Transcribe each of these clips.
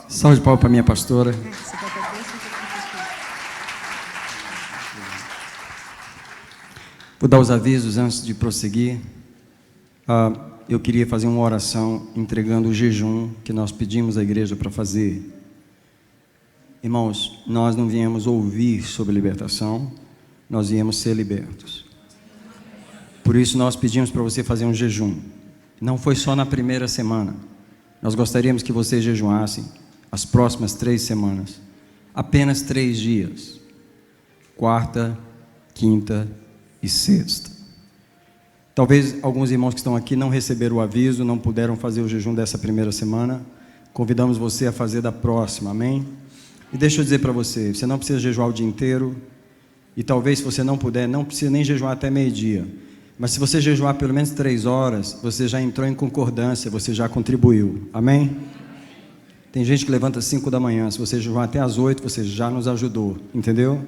Salve de palmas para minha pastora. Vou dar os avisos antes de prosseguir. Eu queria fazer uma oração entregando o jejum que nós pedimos à igreja para fazer. Irmãos, nós não viemos ouvir sobre libertação, nós viemos ser libertos. Por isso nós pedimos para você fazer um jejum. Não foi só na primeira semana. Nós gostaríamos que vocês jejuassem as próximas 3 semanas. Apenas 3 dias. Quarta, quinta e sexta. Talvez alguns irmãos que estão aqui não receberam o aviso, não puderam fazer o jejum dessa primeira semana. Convidamos você a fazer da próxima, amém? E deixa eu dizer para você, você não precisa jejuar o dia inteiro. E talvez se você não puder, não precisa nem jejuar até meio-dia. Mas se você jejuar pelo menos 3 horas, você já entrou em concordância, você já contribuiu, amém? Tem gente que levanta às 5 da manhã, se você jejuar até às 8, você já nos ajudou, entendeu?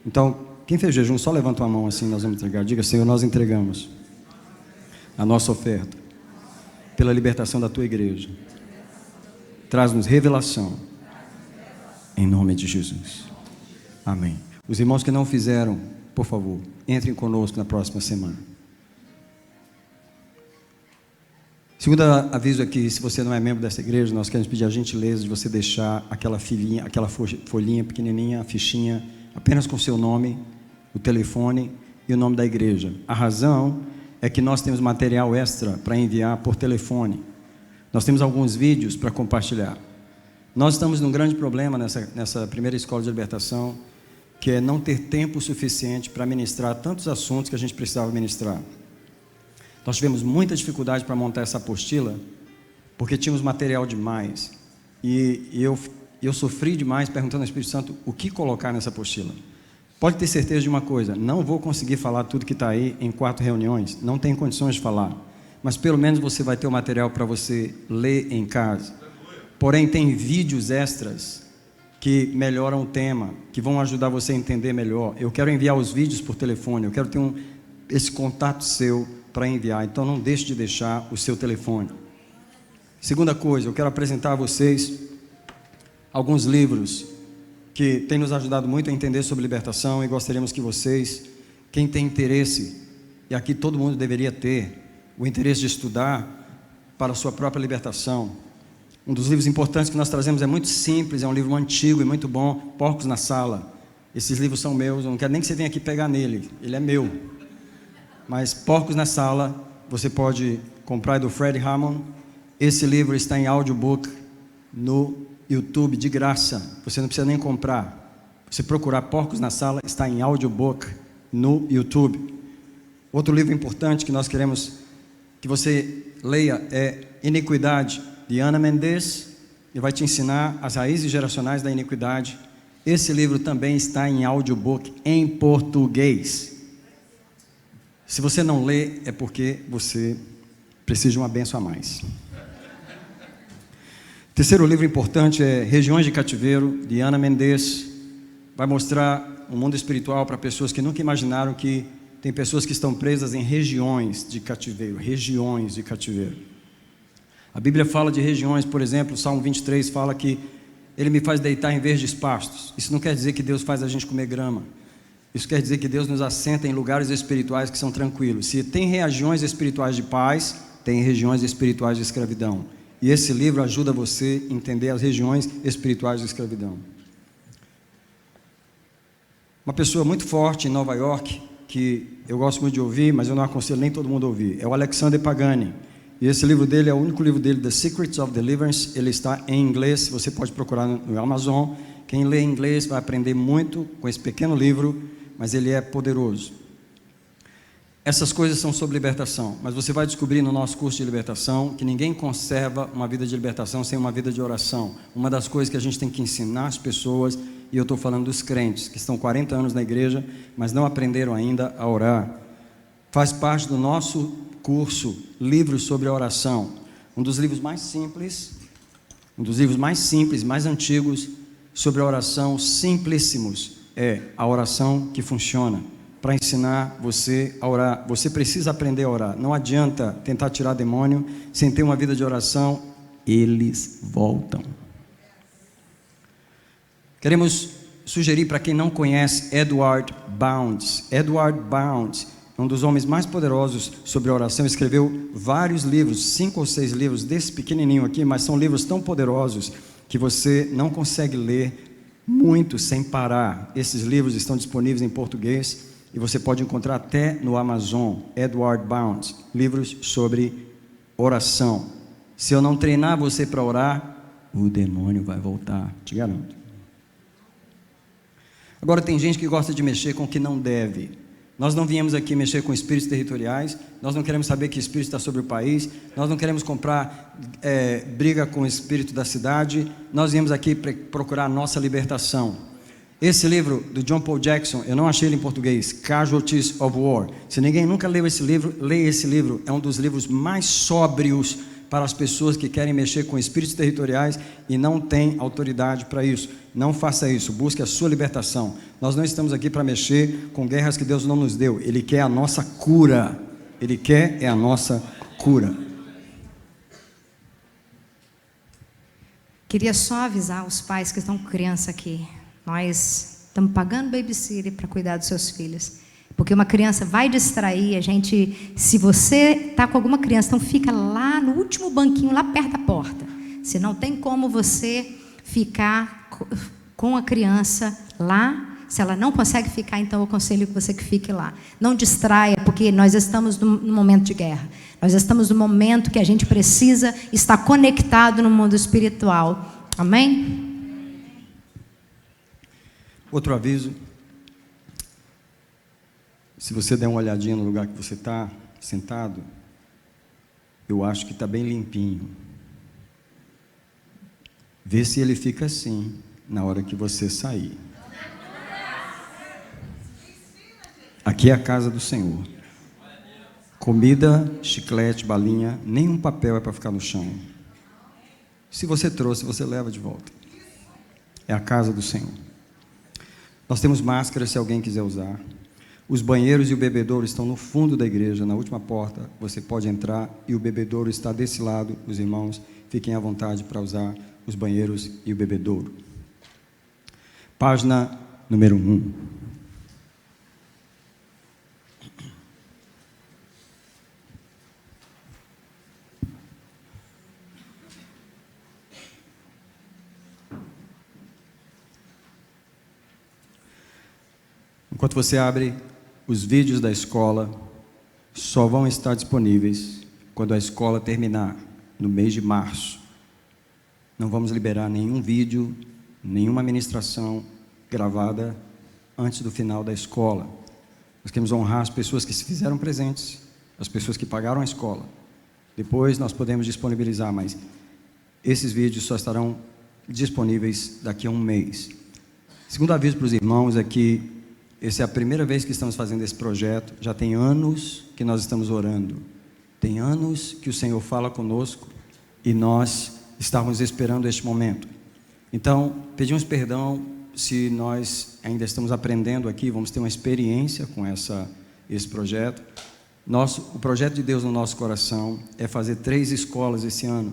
Então, quem fez jejum, só levanta a mão assim, nós vamos entregar. Diga, Senhor, nós entregamos a nossa oferta pela libertação da tua igreja. Traz-nos revelação, em nome de Jesus, amém. Os irmãos que não fizeram, por favor, entrem conosco na próxima semana. Segundo aviso aqui, se você não é membro dessa igreja, nós queremos pedir a gentileza de você deixar aquela folhinha pequenininha, a fichinha, apenas com seu nome, o telefone e o nome da igreja. A razão é que nós temos material extra para enviar por telefone. Nós temos alguns vídeos para compartilhar. Nós estamos num grande problema nessa primeira escola de libertação, que é não ter tempo suficiente para ministrar tantos assuntos que a gente precisava ministrar. Nós tivemos muita dificuldade para montar essa apostila, porque tínhamos material demais. E eu sofri demais perguntando ao Espírito Santo o que colocar nessa apostila. Pode ter certeza de uma coisa, não vou conseguir falar tudo que está aí em 4 reuniões, não tenho condições de falar. Mas pelo menos você vai ter o material para você ler em casa. Porém, tem vídeos extras que melhoram o tema, que vão ajudar você a entender melhor. Eu quero enviar os vídeos por telefone, eu quero ter esse contato seu para enviar, então não deixe de deixar o seu telefone. Segunda coisa, eu quero apresentar a vocês alguns livros que têm nos ajudado muito a entender sobre libertação, e gostaríamos que vocês, quem tem interesse, e aqui todo mundo deveria ter, o interesse de estudar para a sua própria libertação. Um dos livros importantes que nós trazemos é muito simples, é um livro antigo e muito bom, Porcos na Sala. Esses livros são meus, eu não quero nem que você venha aqui pegar nele, ele é meu. Mas Porcos na Sala, você pode comprar do Fred Hammond. Esse livro está em audiobook no YouTube, de graça, você não precisa nem comprar. Você procurar Porcos na Sala, está em audiobook no YouTube. Outro livro importante que nós queremos que você leia é Iniquidade, de Ana Mendes, e vai te ensinar as raízes geracionais da iniquidade. Esse livro também está em audiobook em português. Se você não lê, é porque você precisa de uma bênção a mais. Terceiro livro importante é Regiões de Cativeiro, de Ana Mendes. Vai mostrar um mundo espiritual para pessoas que nunca imaginaram que tem pessoas que estão presas em regiões de cativeiro. Regiões de cativeiro. A Bíblia fala de regiões, por exemplo, o Salmo 23 fala que Ele me faz deitar em verdes pastos. Isso não quer dizer que Deus faz a gente comer grama. Isso quer dizer que Deus nos assenta em lugares espirituais que são tranquilos. Se tem regiões espirituais de paz, tem regiões espirituais de escravidão. E esse livro ajuda você a entender as regiões espirituais de escravidão. Uma pessoa muito forte em Nova York, que eu gosto muito de ouvir, mas eu não aconselho nem todo mundo a ouvir, é o Alexander Pagani. E esse livro dele é o único livro dele, The Secrets of Deliverance. Ele está em inglês, você pode procurar no Amazon. Quem lê inglês vai aprender muito com esse pequeno livro, mas ele é poderoso. Essas coisas são sobre libertação, mas você vai descobrir no nosso curso de libertação que ninguém conserva uma vida de libertação sem uma vida de oração. Uma das coisas que a gente tem que ensinar as pessoas, e eu estou falando dos crentes que estão 40 anos na igreja, mas não aprenderam ainda a orar. Faz parte do nosso curso, livros sobre a oração. Um dos livros mais simples, mais antigos sobre a oração, simplíssimos, é a oração que funciona. Para ensinar você a orar, você precisa aprender a orar. Não adianta tentar tirar demônio sem ter uma vida de oração, eles voltam. Queremos sugerir para quem não conhece Edward Bounds. Edward Bounds é um dos homens mais poderosos sobre a oração. Escreveu vários livros, 5 ou 6 livros desse pequenininho aqui, mas são livros tão poderosos que você não consegue ler muito sem parar. Esses livros estão disponíveis em português e você pode encontrar até no Amazon. Edward Bounds, livros sobre oração. Se eu não treinar você para orar, o demônio vai voltar, te garanto. Agora, tem gente que gosta de mexer com o que não deve. Nós não viemos aqui mexer com espíritos territoriais, nós não queremos saber que espírito está sobre o país, nós não queremos comprar briga com o espírito da cidade, nós viemos aqui procurar a nossa libertação. Esse livro do John Paul Jackson, eu não achei ele em português, Casualties of War. Se ninguém nunca leu esse livro, leia esse livro. É um dos livros mais sóbrios para as pessoas que querem mexer com espíritos territoriais e não têm autoridade para isso. Não faça isso, busque a sua libertação. Nós não estamos aqui para mexer com guerras que Deus não nos deu. Ele quer a nossa cura. Ele quer a nossa cura. Queria só avisar os pais que estão com criança aqui. Nós estamos pagando babysitter para cuidar dos seus filhos. Porque uma criança vai distrair a gente. Se você está com alguma criança, então fica lá no último banquinho, lá perto da porta. Se não tem como você ficar com a criança lá, se ela não consegue ficar, então eu aconselho que você que fique lá. Não distraia, porque nós estamos num momento de guerra. Nós estamos num momento que a gente precisa estar conectado no mundo espiritual. Amém? Outro aviso. Se você der uma olhadinha no lugar que você está sentado, eu acho que está bem limpinho. Vê se ele fica assim na hora que você sair. Aqui é a casa do Senhor. Comida, chiclete, balinha, nenhum papel é para ficar no chão. Se você trouxe, você leva de volta. É a casa do Senhor. Nós temos máscaras se alguém quiser usar. Os banheiros e o bebedouro estão no fundo da igreja, na última porta. Você pode entrar e o bebedouro está desse lado. Os irmãos, fiquem à vontade para usar os banheiros e o bebedouro. Página número 1. Enquanto você abre, os vídeos da escola só vão estar disponíveis quando a escola terminar, no mês de março. Não vamos liberar nenhum vídeo, nenhuma ministração gravada antes do final da escola. Nós queremos honrar as pessoas que se fizeram presentes, as pessoas que pagaram a escola. Depois nós podemos disponibilizar, mas esses vídeos só estarão disponíveis daqui a um mês. Segundo aviso para os irmãos é que essa é a primeira vez que estamos fazendo esse projeto. Já tem anos que nós estamos orando. Tem anos que o Senhor fala conosco e nós estávamos esperando este momento. Então, pedimos perdão se nós ainda estamos aprendendo aqui, vamos ter uma experiência com esse projeto. O projeto de Deus no nosso coração é fazer 3 escolas esse ano,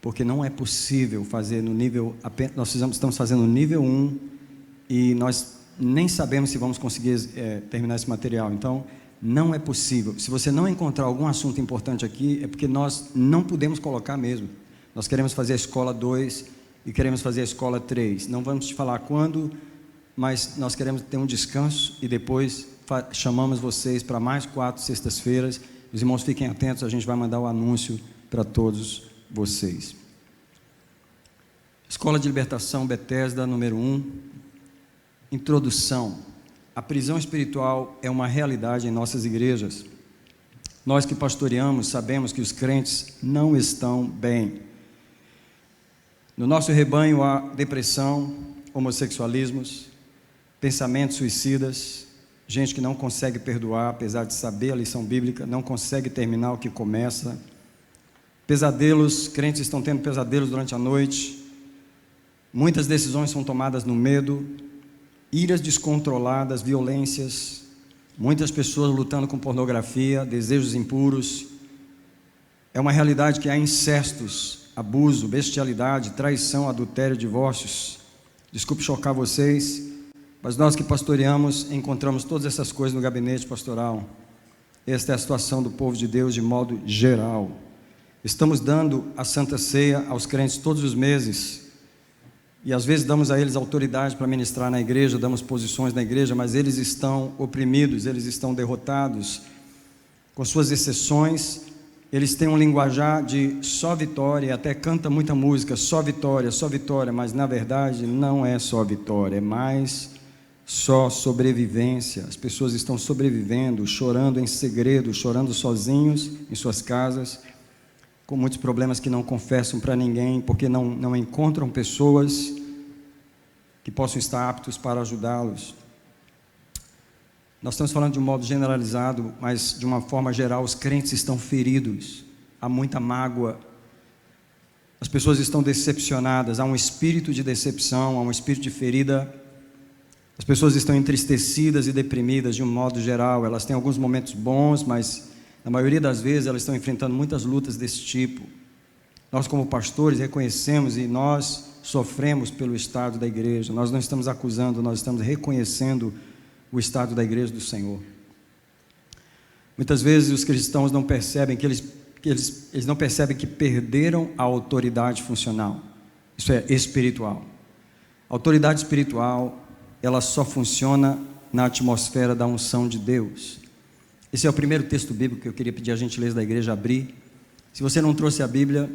porque não é possível fazer no nível... Nós estamos fazendo no nível 1 e nós nem sabemos se vamos conseguir terminar esse material. Então, não é possível. Se você não encontrar algum assunto importante aqui, é porque nós não podemos colocar mesmo. Nós queremos fazer a escola 2 e queremos fazer a escola 3. Não vamos te falar quando, mas nós queremos ter um descanso e depois chamamos vocês para mais 4 sextas-feiras. Os irmãos fiquem atentos, a gente vai mandar o anúncio para todos vocês. Escola de Libertação Bethesda, número 1. Introdução. A prisão espiritual é uma realidade em nossas igrejas. Nós que pastoreamos sabemos que os crentes não estão bem. No nosso rebanho há depressão, homossexualismos, pensamentos suicidas, gente que não consegue perdoar, apesar de saber a lição bíblica, não consegue terminar o que começa. Pesadelos, crentes estão tendo pesadelos durante a noite. Muitas decisões são tomadas no medo. Iras descontroladas, violências, muitas pessoas lutando com pornografia, desejos impuros. É uma realidade que há incestos, abuso, bestialidade, traição, adultério, divórcios. Desculpe chocar vocês, mas nós que pastoreamos, encontramos todas essas coisas no gabinete pastoral. Esta é a situação do povo de Deus de modo geral. Estamos dando a Santa Ceia aos crentes todos os meses, e às vezes damos a eles autoridade para ministrar na igreja, damos posições na igreja, mas eles estão oprimidos, eles estão derrotados, com suas exceções. Eles têm um linguajar de só vitória, até canta muita música, só vitória, mas na verdade não é só vitória, é mais só sobrevivência. As pessoas estão sobrevivendo, chorando em segredo, chorando sozinhos em suas casas, com muitos problemas que não confessam para ninguém, porque não encontram pessoas que possam estar aptos para ajudá-los. Nós estamos falando de um modo generalizado, mas de uma forma geral, os crentes estão feridos, há muita mágoa, as pessoas estão decepcionadas, há um espírito de decepção, há um espírito de ferida, as pessoas estão entristecidas e deprimidas de um modo geral. Elas têm alguns momentos bons, mas na maioria das vezes elas estão enfrentando muitas lutas desse tipo. Nós, como pastores, reconhecemos e nós sofremos pelo estado da igreja. Nós não estamos acusando, nós estamos reconhecendo o estado da igreja do Senhor. Muitas vezes os cristãos não percebem que eles não percebem que perderam a autoridade funcional. Isso é espiritual. A autoridade espiritual, ela só funciona na atmosfera da unção de Deus. Esse é o primeiro texto bíblico que eu queria pedir a gentileza da igreja abrir. Se você não trouxe a Bíblia,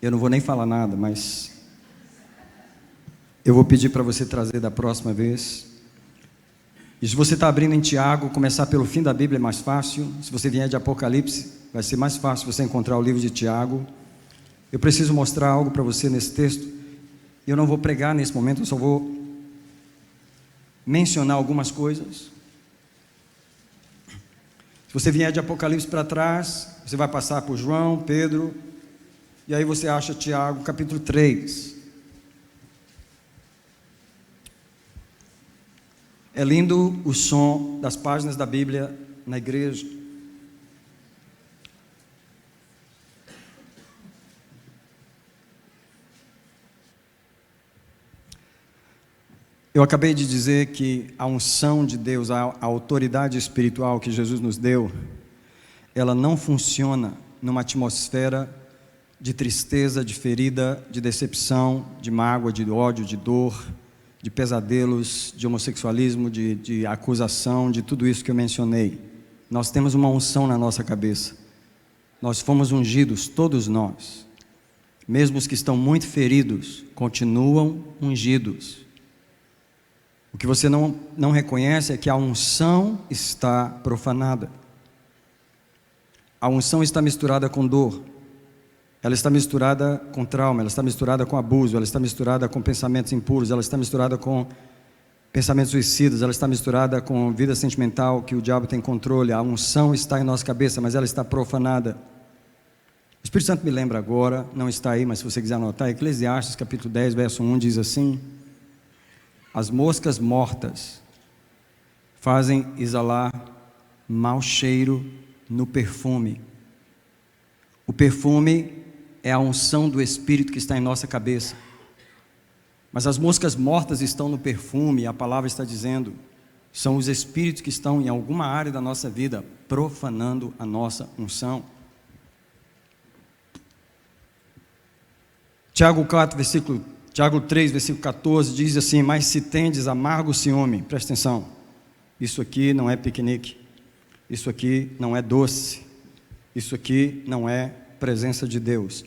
eu não vou nem falar nada, mas eu vou pedir para você trazer da próxima vez. E se você está abrindo em Tiago, começar pelo fim da Bíblia é mais fácil. Se você vier de Apocalipse, vai ser mais fácil você encontrar o livro de Tiago. Eu preciso mostrar algo para você nesse texto. Eu não vou pregar nesse momento, eu só vou mencionar algumas coisas. Se você vier de Apocalipse para trás, você vai passar por João, Pedro, e aí você acha Tiago, capítulo 3. É lindo o som das páginas da Bíblia na igreja. Eu acabei de dizer que a unção de Deus, a autoridade espiritual que Jesus nos deu, ela não funciona numa atmosfera de tristeza, de ferida, de decepção, de mágoa, de ódio, de dor, de pesadelos, de homossexualismo, de acusação, de tudo isso que eu mencionei. Nós temos uma unção na nossa cabeça. Nós fomos ungidos, todos nós. Mesmo os que estão muito feridos, continuam ungidos. O que você não reconhece é que a unção está profanada. A unção está misturada com dor. Ela está misturada com trauma, ela está misturada com abuso, ela está misturada com pensamentos impuros, ela está misturada com pensamentos suicidas, ela está misturada com vida sentimental que o diabo tem controle. A unção está em nossa cabeça, mas ela está profanada. O Espírito Santo me lembra agora, não está aí, mas se você quiser anotar, Eclesiastes capítulo 10, verso 1 diz assim: as moscas mortas fazem exalar mau cheiro no perfume. O perfume é a unção do Espírito que está em nossa cabeça. Mas as moscas mortas estão no perfume, a palavra está dizendo, são os espíritos que estão em alguma área da nossa vida profanando a nossa unção. Tiago 3, versículo 14, diz assim: mas se tendes amargo ciúme, presta atenção, isso aqui não é piquenique, isso aqui não é doce, isso aqui não é presença de Deus.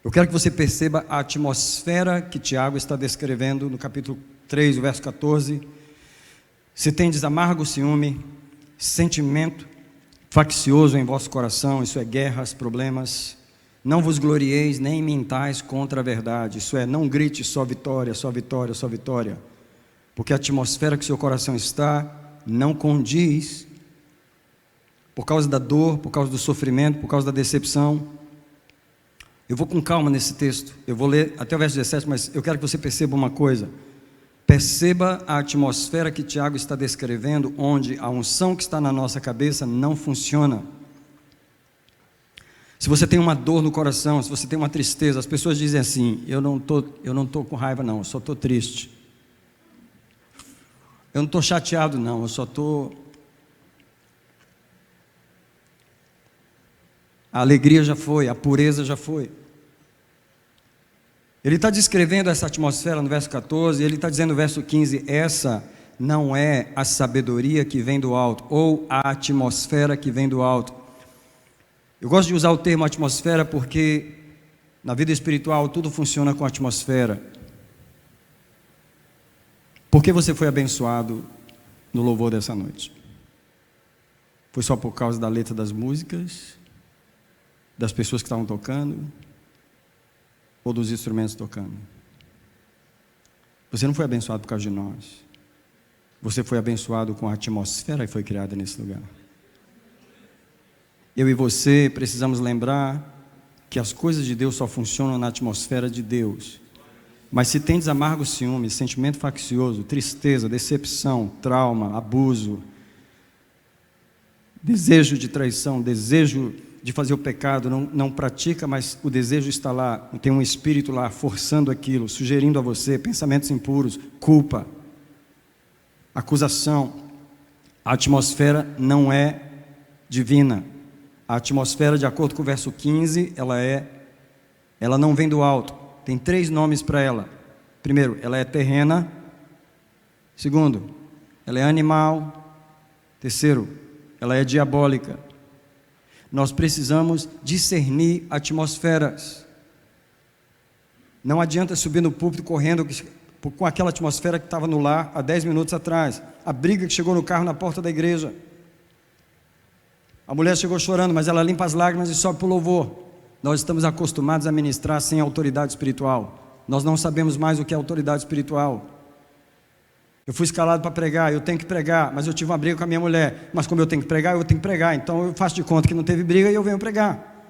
Eu quero que você perceba a atmosfera que Tiago está descrevendo no capítulo 3, verso 14. Se tendes amargo ciúme, sentimento faccioso em vosso coração, isso é guerras, problemas, não vos glorieis nem mintais contra a verdade, isso é, não grite só vitória, só vitória, só vitória, porque a atmosfera que seu coração está não condiz, por causa da dor, por causa do sofrimento, por causa da decepção. Eu vou com calma nesse texto, eu vou ler até o verso 17, mas eu quero que você perceba uma coisa. Perceba a atmosfera que Tiago está descrevendo, onde a unção que está na nossa cabeça não funciona. Se você tem uma dor no coração, se você tem uma tristeza, as pessoas dizem assim: eu não tô com raiva não, eu só estou triste. Eu não estou chateado não, eu só estou... A alegria já foi, a pureza já foi. Ele está descrevendo essa atmosfera no verso 14, e ele está dizendo no verso 15, essa não é a sabedoria que vem do alto, ou a atmosfera que vem do alto. Eu gosto de usar o termo atmosfera porque na vida espiritual tudo funciona com atmosfera. Por que você foi abençoado no louvor dessa noite? Foi só por causa da letra das músicas, das pessoas que estavam tocando, ou dos instrumentos tocando? Você não foi abençoado por causa de nós. Você foi abençoado com a atmosfera que foi criada nesse lugar. Eu e você precisamos lembrar que as coisas de Deus só funcionam na atmosfera de Deus. Mas se tendes amargo ciúme, sentimento faccioso, tristeza, decepção, trauma, abuso, desejo de traição, desejo de fazer o pecado, não pratica, mas o desejo está lá, tem um espírito lá forçando aquilo, sugerindo a você pensamentos impuros, culpa, acusação, a atmosfera não é divina. A atmosfera, de acordo com o verso 15, ela não vem do alto. Tem 3 nomes para ela. Primeiro, ela é terrena. Segundo, ela é animal. Terceiro, ela é diabólica. Nós precisamos discernir atmosferas. Não adianta subir no púlpito correndo com aquela atmosfera que estava no lar há 10 minutos atrás. A briga que chegou no carro na porta da igreja. A mulher chegou chorando, mas ela limpa as lágrimas e sobe para o louvor. Nós estamos acostumados a ministrar sem autoridade espiritual. Nós não sabemos mais o que é autoridade espiritual. Eu fui escalado para pregar, eu tenho que pregar, mas eu tive uma briga com a minha mulher. Mas como eu tenho que pregar, eu tenho que pregar. Então eu faço de conta que não teve briga e eu venho pregar.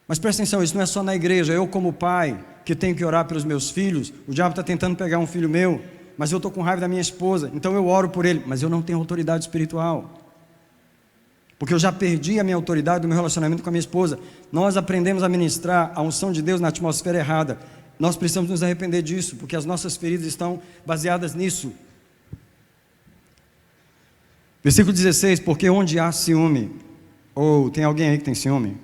Mas presta atenção, isso não é só na igreja. Eu como pai, que tenho que orar pelos meus filhos, o diabo está tentando pegar um filho meu, mas eu estou com raiva da minha esposa, então eu oro por ele, mas eu não tenho autoridade espiritual. Porque eu já perdi a minha autoridade do meu relacionamento com a minha esposa. Nós aprendemos a ministrar a unção de Deus na atmosfera errada. Nós precisamos nos arrepender disso, porque as nossas feridas estão baseadas nisso. Versículo 16, porque onde há ciúme, ou tem alguém aí que tem ciúme?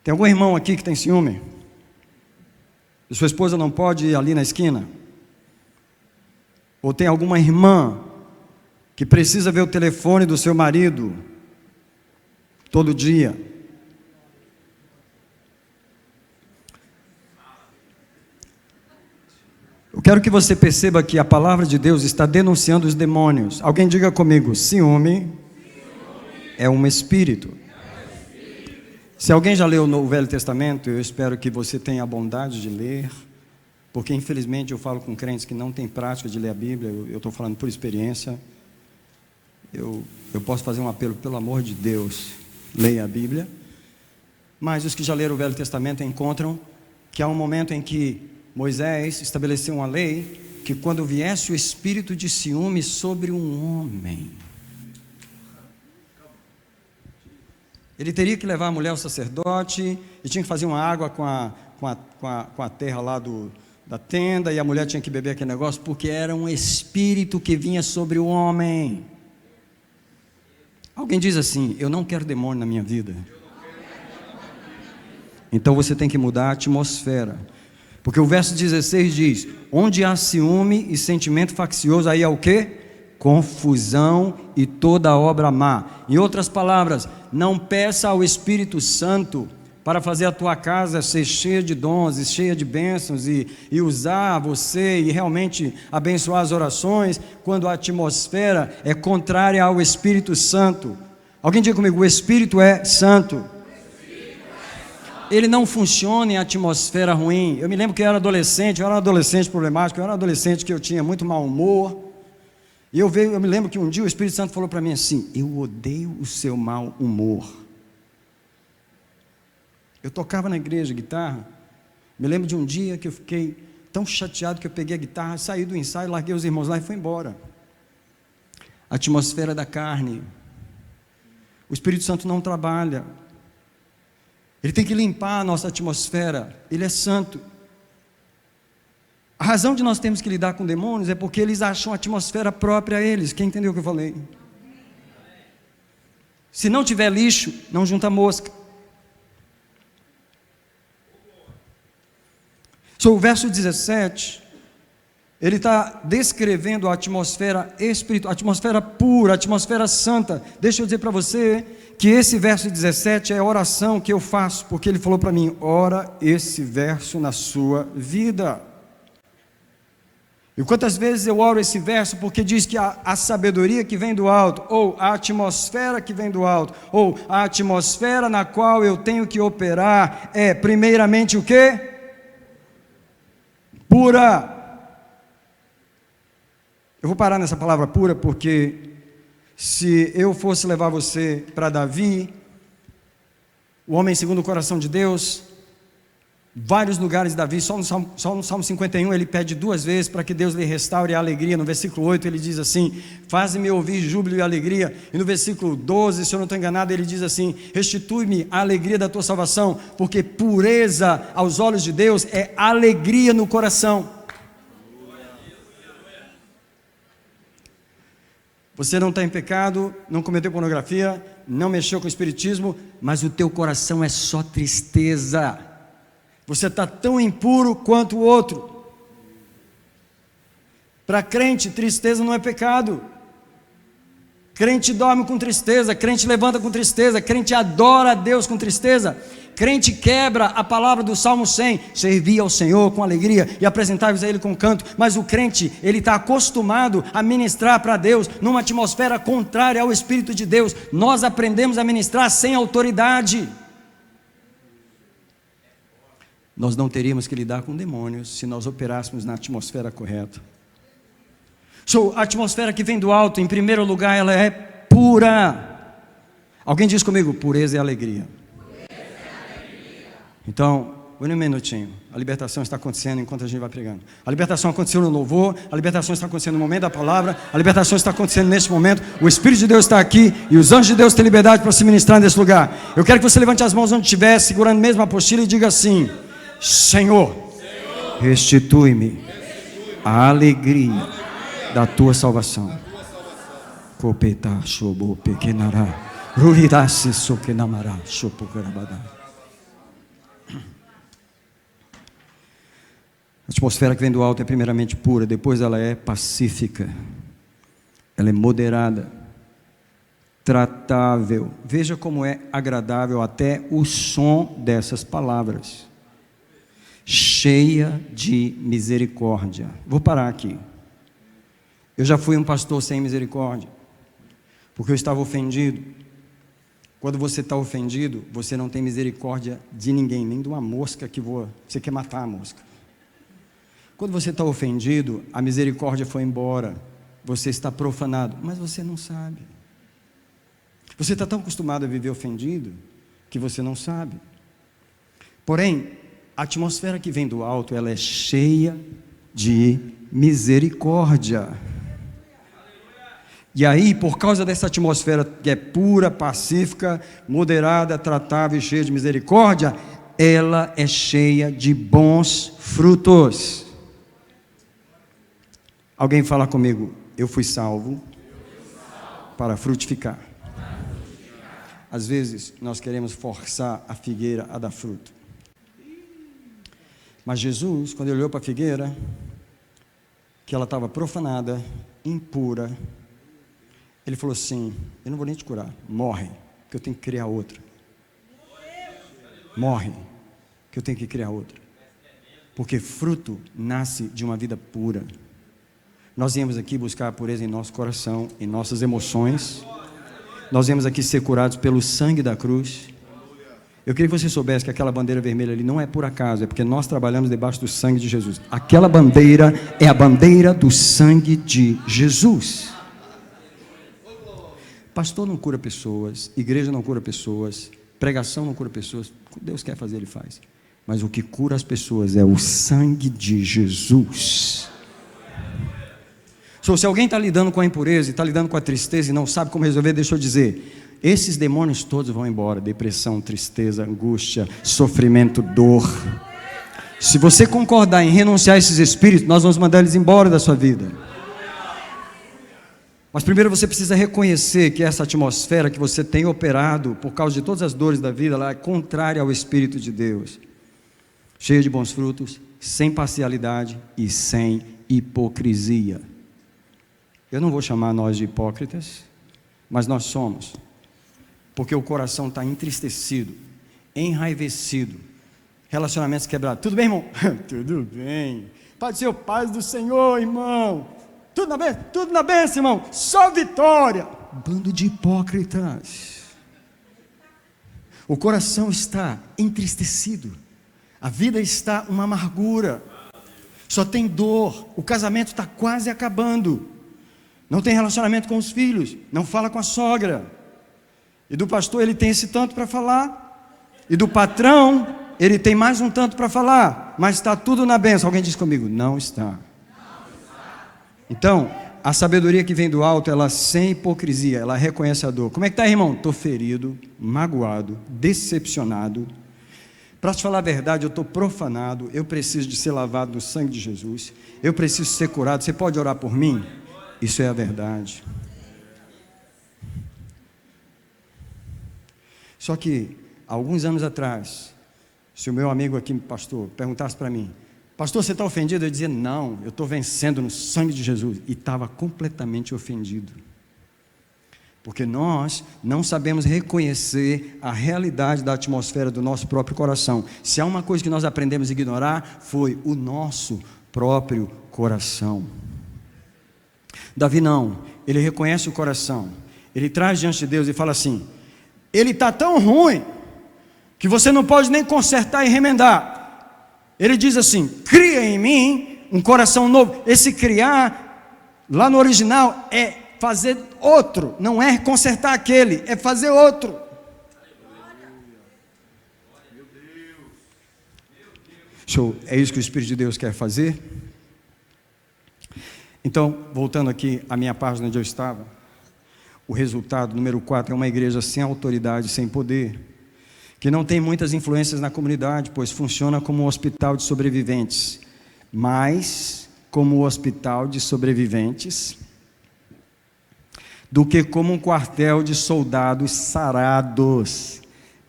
Tem algum irmão aqui que tem ciúme? E sua esposa não pode ir ali na esquina? Ou tem alguma irmã que precisa ver o telefone do seu marido todo dia? Eu quero que você perceba que a palavra de Deus está denunciando os demônios. Alguém diga comigo: ciúme é um espírito. Se alguém já leu o Velho Testamento, eu espero que você tenha a bondade de ler, porque infelizmente eu falo com crentes que não têm prática de ler a Bíblia. Eu estou falando por experiência. Eu posso fazer um apelo, pelo amor de Deus, leia a Bíblia. Mas os que já leram o Velho Testamento encontram que há um momento em que Moisés estabeleceu uma lei, que quando viesse o espírito de ciúme sobre um homem, ele teria que levar a mulher ao sacerdote, e tinha que fazer uma água com a terra lá da tenda, e a mulher tinha que beber aquele negócio, porque era um espírito que vinha sobre o homem. Alguém diz assim: eu não quero demônio na minha vida. Então você tem que mudar a atmosfera, porque o verso 16 diz: onde há ciúme e sentimento faccioso, aí há o quê? Confusão e toda obra má. Em outras palavras, não peça ao Espírito Santo para fazer a tua casa ser cheia de dons e cheia de bênçãos e usar você e realmente abençoar as orações, quando a atmosfera é contrária ao Espírito Santo. Alguém diga comigo: o Espírito é santo. Ele não funciona em atmosfera ruim. Eu me lembro que eu era um adolescente problemático, eu era um adolescente que eu tinha muito mau humor. E eu me lembro que um dia o Espírito Santo falou para mim assim: eu odeio o seu mau humor. Eu tocava na igreja guitarra. Me lembro de um dia que eu fiquei tão chateado que eu peguei a guitarra, saí do ensaio, larguei os irmãos lá e fui embora. a atmosfera da carne. O Espírito Santo não trabalha. Ele tem que limpar a nossa atmosfera. Ele é santo. A razão de nós termos que lidar com demônios é porque eles acham a atmosfera própria a eles. Quem entendeu o que eu falei? Se não tiver lixo, não junta mosca. O verso 17, ele está descrevendo a atmosfera espiritual, a atmosfera pura, a atmosfera santa. Deixa eu dizer para você que esse verso 17 é a oração que eu faço, porque ele falou para mim: ora esse verso na sua vida. E quantas vezes eu oro esse verso, porque diz que a sabedoria que vem do alto, ou a atmosfera que vem do alto, ou a atmosfera na qual eu tenho que operar, é primeiramente o quê? Pura. Eu vou parar nessa palavra pura, porque se eu fosse levar você para Davi, o homem segundo o coração de Deus, vários lugares de Davi, só no Salmo 51 ele pede 2 vezes para que Deus lhe restaure a alegria. No versículo 8 ele diz assim: faz-me ouvir júbilo e alegria. E no versículo 12, se eu não estou enganado, ele diz assim: restitui-me a alegria da tua salvação, porque pureza aos olhos de Deus é alegria no coração. Você não está em pecado, não cometeu pornografia, não mexeu com o espiritismo, mas o teu coração é só tristeza. Você está tão impuro quanto o outro. Para crente, tristeza não é pecado. Crente dorme com tristeza, crente levanta com tristeza, crente adora a Deus com tristeza. Crente quebra a palavra do Salmo 100, servir ao Senhor com alegria e apresentar-vos a Ele com canto. Mas o crente, ele está acostumado a ministrar para Deus numa atmosfera contrária ao Espírito de Deus. Nós aprendemos a ministrar sem autoridade. Nós não teríamos que lidar com demônios se nós operássemos na atmosfera correta. A atmosfera que vem do alto, em primeiro lugar, ela é pura. Alguém diz comigo: pureza é alegria. Então, um minutinho. A libertação está acontecendo enquanto a gente vai pregando. A libertação aconteceu no louvor, a libertação está acontecendo no momento da palavra, a libertação está acontecendo nesse momento. O Espírito de Deus está aqui e os anjos de Deus têm liberdade para se ministrar nesse lugar. Eu quero que você levante as mãos onde estiver, segurando mesmo a apostila, e diga assim: Senhor, restitui-me a alegria da tua salvação. Copeta, chobo, pequenará, ruridassi, soquenamará, chopocarabadá. A atmosfera que vem do alto é primeiramente pura, depois ela é pacífica, ela é moderada, tratável. Veja como é agradável até o som dessas palavras. Cheia de misericórdia. Vou parar aqui. Eu já fui um pastor sem misericórdia, porque eu estava ofendido. Quando você está ofendido, você não tem misericórdia de ninguém, nem de uma mosca que voa. Você quer matar a mosca. Quando você está ofendido, a misericórdia foi embora. Você está profanado, mas você não sabe. Você está tão acostumado a viver ofendido que você não sabe. Porém, a atmosfera que vem do alto, ela é cheia de misericórdia. E aí, por causa dessa atmosfera que é pura, pacífica, moderada, tratável e cheia de misericórdia, ela é cheia de bons frutos. Alguém fala comigo: eu fui salvo para frutificar. Às vezes nós queremos forçar a figueira a dar fruto. Mas Jesus, quando ele olhou para a figueira, que ela estava profanada, impura, ele falou assim: eu não vou nem te curar, morre, que eu tenho que criar outra. Morre, que eu tenho que criar outra. Porque fruto nasce de uma vida pura. Nós viemos aqui buscar a pureza em nosso coração, em nossas emoções. Nós viemos aqui ser curados pelo sangue da cruz. Eu queria que você soubesse que aquela bandeira vermelha ali não é por acaso, é porque nós trabalhamos debaixo do sangue de Jesus. Aquela bandeira é a bandeira do sangue de Jesus. Pastor não cura pessoas, igreja não cura pessoas, pregação não cura pessoas. O que Deus quer fazer, Ele faz. Mas o que cura as pessoas é o sangue de Jesus. Se alguém está lidando com a impureza, está lidando com a tristeza e não sabe como resolver, deixa eu dizer, esses demônios todos vão embora. Depressão, tristeza, angústia, sofrimento, dor. Se você concordar em renunciar a esses espíritos, nós vamos mandar eles embora da sua vida. Mas primeiro você precisa reconhecer que essa atmosfera que você tem operado, por causa de todas as dores da vida, ela é contrária ao Espírito de Deus. Cheia de bons frutos, sem parcialidade e sem hipocrisia. Eu não vou chamar nós de hipócritas, mas nós somos. Porque o coração está entristecido, enraivecido, relacionamentos quebrados. Tudo bem, irmão? Tudo bem. Pode ser o paz do Senhor, irmão. Tudo na bênção, irmão. Só vitória. Bando de hipócritas. O coração está entristecido. A vida está uma amargura. Só tem dor. O casamento está quase acabando. Não tem relacionamento com os filhos. Não fala com a sogra. E do pastor ele tem esse tanto para falar. E do patrão ele tem mais um tanto para falar. Mas está tudo na bênção. Alguém diz comigo? Não está. Então, a sabedoria que vem do alto, ela sem hipocrisia, ela reconhece a dor. Como é que está, irmão? Estou ferido, magoado, decepcionado. Para te falar a verdade, eu estou profanado, eu preciso de ser lavado no sangue de Jesus, eu preciso ser curado. Você pode orar por mim? Isso é a verdade. Só que, alguns anos atrás, se o meu amigo aqui, pastor, perguntasse para mim, pastor, você está ofendido? Eu dizia, não, eu estou vencendo no sangue de Jesus. E estava completamente ofendido. Porque nós não sabemos reconhecer a realidade da atmosfera do nosso próprio coração. Se há uma coisa que nós aprendemos a ignorar, foi o nosso próprio coração. Davi não, ele reconhece o coração. Ele traz diante de Deus e fala assim, ele está tão ruim, que você não pode nem consertar e remendar. Ele diz assim, cria em mim um coração novo. Esse criar, lá no original, é fazer outro. Não é consertar aquele, é fazer outro. Show, é isso que o Espírito de Deus quer fazer? Então, voltando aqui à minha página onde eu estava, o resultado, número 4, é uma igreja sem autoridade, sem poder, que não tem muitas influências na comunidade, pois funciona como um hospital de sobreviventes, mais como um hospital de sobreviventes, do que como um quartel de soldados sarados,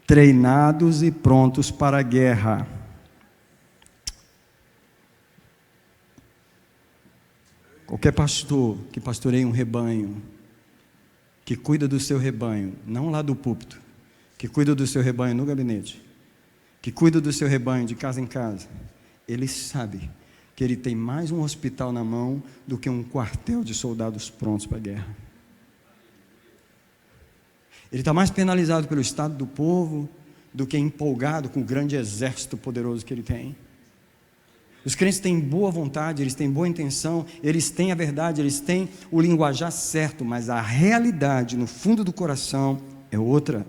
treinados e prontos para a guerra. Qualquer pastor que pastoreie um rebanho, que cuida do seu rebanho, não lá do púlpito, que cuida do seu rebanho no gabinete, que cuida do seu rebanho de casa em casa, ele sabe que ele tem mais um hospital na mão do que um quartel de soldados prontos para a guerra. Ele está mais penalizado pelo estado do povo do que empolgado com o grande exército poderoso que ele tem. Os crentes têm boa vontade, eles têm boa intenção, eles têm a verdade, eles têm o linguajar certo, mas a realidade no fundo do coração é outra.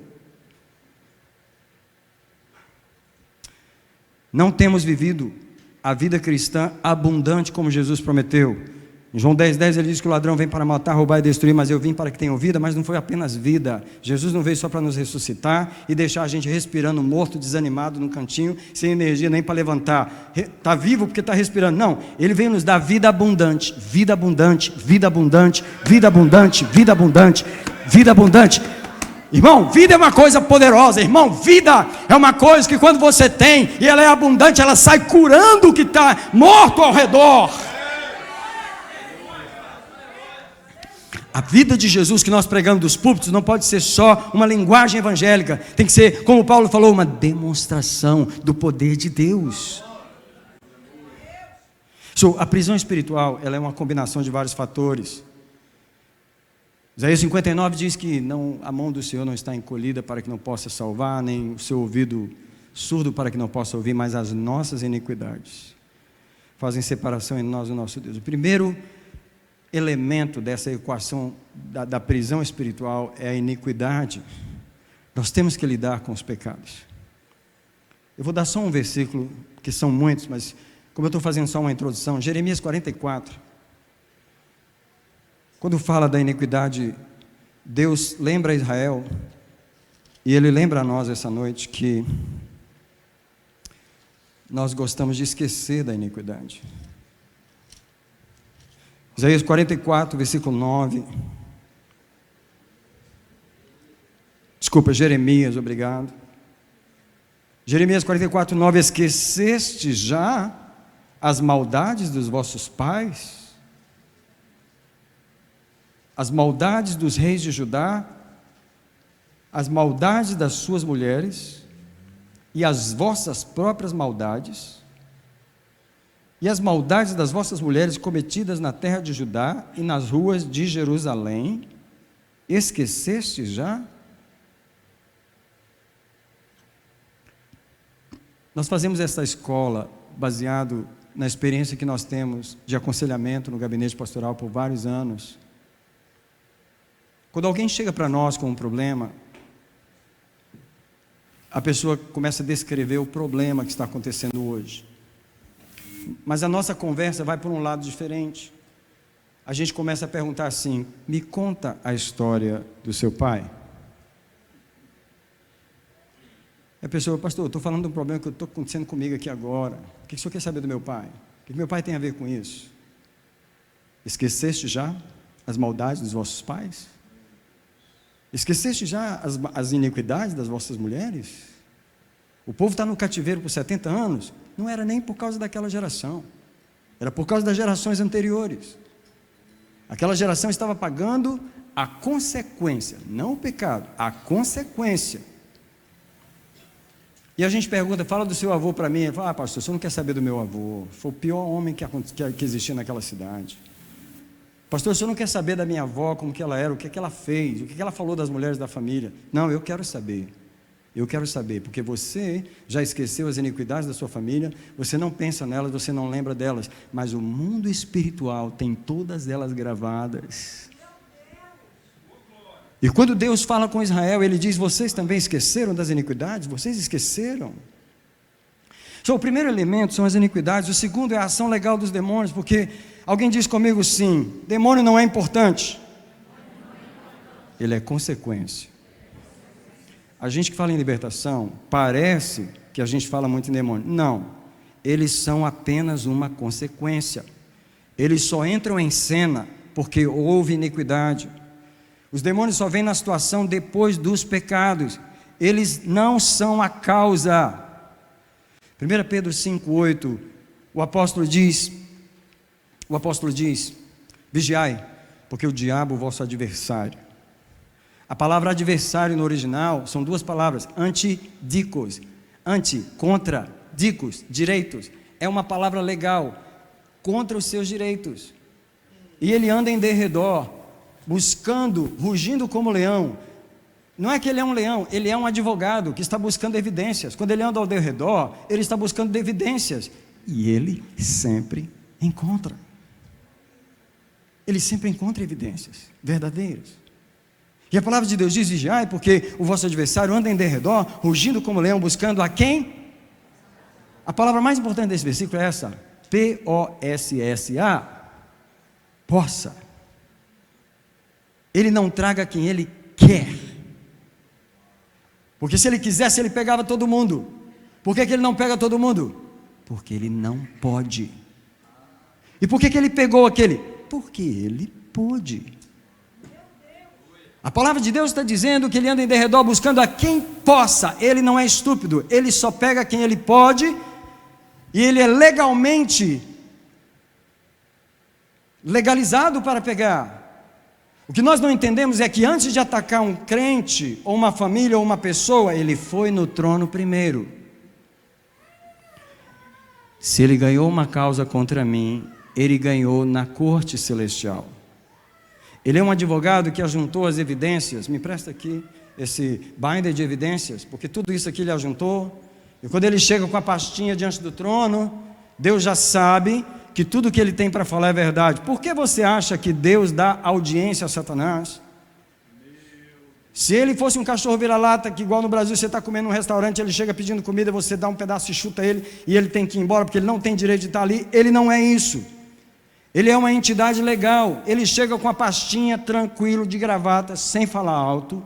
Não temos vivido a vida cristã abundante como Jesus prometeu. Em João 10,10 ele diz que o ladrão vem para matar, roubar e destruir, mas eu vim para que tenham vida. Mas não foi apenas vida. Jesus não veio só para nos ressuscitar e deixar a gente respirando morto, desanimado no cantinho, sem energia nem para levantar. Está vivo porque está respirando. Não, ele veio nos dar vida abundante, vida abundante, vida abundante, vida abundante, vida abundante, vida abundante. Irmão, vida é uma coisa poderosa, irmão, vida é uma coisa que quando você tem, e ela é abundante, ela sai curando o que está morto ao redor. A vida de Jesus que nós pregamos dos púlpitos não pode ser só uma linguagem evangélica, tem que ser, como Paulo falou, uma demonstração do poder de Deus. A prisão espiritual, ela é uma combinação de vários fatores. Isaías 59 diz que a mão do Senhor não está encolhida para que não possa salvar, nem o seu ouvido surdo para que não possa ouvir, mas as nossas iniquidades fazem separação entre nós e o nosso Deus. O primeiro elemento dessa equação da prisão espiritual é a iniquidade. Nós temos que lidar com os pecados. Eu vou dar só um versículo, que são muitos, mas como eu estou fazendo só uma introdução, Jeremias 44. Quando fala da iniquidade, Deus lembra a Israel, e Ele lembra a nós essa noite que nós gostamos de esquecer da iniquidade. Isaías 44, versículo 9. Desculpa, Jeremias, obrigado. Jeremias 44, 9. Esqueceste já as maldades dos vossos pais? As maldades dos reis de Judá? As maldades das suas mulheres? E as vossas próprias maldades? E as maldades das vossas mulheres cometidas na terra de Judá e nas ruas de Jerusalém? Esqueceste já? Nós fazemos essa escola baseado na experiência que nós temos de aconselhamento no gabinete pastoral por vários anos. Quando alguém chega para nós com um problema, a pessoa começa a descrever o problema que está acontecendo hoje. Mas a nossa conversa vai por um lado diferente. A gente começa a perguntar assim: me conta a história do seu pai. A pessoa: pastor, eu estou falando de um problema que está acontecendo comigo aqui agora. O que o senhor quer saber do meu pai? O que meu pai tem a ver com isso? Esqueceste já as maldades dos vossos pais? Esqueceste já as iniquidades das vossas mulheres? O povo está no cativeiro por 70 anos, não era nem por causa daquela geração, era por causa das gerações anteriores. Aquela geração estava pagando a consequência, não o pecado, a consequência. E a gente pergunta: fala do seu avô para mim. Ele fala: pastor, você não quer saber do meu avô, foi o pior homem que existia naquela cidade. Pastor, o senhor não quer saber da minha avó, como que ela era, o que ela fez, o que ela falou das mulheres da família? Não, eu quero saber, porque você já esqueceu as iniquidades da sua família, você não pensa nelas, você não lembra delas, mas o mundo espiritual tem todas elas gravadas. E quando Deus fala com Israel, Ele diz: vocês também esqueceram das iniquidades? Vocês esqueceram? Então, o primeiro elemento são as iniquidades, o segundo é a ação legal dos demônios, porque alguém diz comigo: sim, demônio não é importante. Ele é consequência. A gente que fala em libertação, parece que a gente fala muito em demônio. Não, eles são apenas uma consequência. Eles só entram em cena porque houve iniquidade. Os demônios só vêm na situação depois dos pecados. Eles não são a causa. 1 Pedro 5,8, o apóstolo diz: vigiai, porque o diabo, vosso adversário. A palavra adversário no original são duas palavras: antidicos, anti, contra, dicos, direitos. É uma palavra legal, contra os seus direitos. E ele anda em derredor, buscando, rugindo como leão. Não é que ele é um leão, ele é um advogado que está buscando evidências. Quando ele anda ao redor, ele está buscando evidências. E ele sempre encontra. Ele sempre encontra evidências verdadeiras. E a palavra de Deus diz: vigiai, porque o vosso adversário anda em derredor, rugindo como leão, buscando a quem? A palavra mais importante desse versículo é essa: P-O-S-S-A. Possa. Ele não traga quem ele quer. Porque se ele quisesse, ele pegava todo mundo. Por que ele não pega todo mundo? Porque ele não pode. E por que ele pegou aquele? Porque ele pôde. A palavra de Deus está dizendo que ele anda em derredor buscando a quem possa. Ele não é estúpido, ele só pega quem ele pode. E ele é legalmente legalizado para pegar. O que nós não entendemos é que antes de atacar um crente, ou uma família, ou uma pessoa, ele foi no trono primeiro. Se ele ganhou uma causa contra mim, ele ganhou na corte celestial. Ele é um advogado que ajuntou as evidências. Me presta aqui esse binder de evidências, porque tudo isso aqui ele ajuntou. E quando ele chega com a pastinha diante do trono, Deus já sabe que tudo que ele tem para falar é verdade. Por que você acha que Deus dá audiência a Satanás? Se ele fosse um cachorro vira-lata, que igual no Brasil você está comendo num restaurante, ele chega pedindo comida, você dá um pedaço e chuta ele, e ele tem que ir embora, porque ele não tem direito de estar ali, ele não é isso. Ele é uma entidade legal. Ele chega com a pastinha, tranquilo, de gravata, sem falar alto.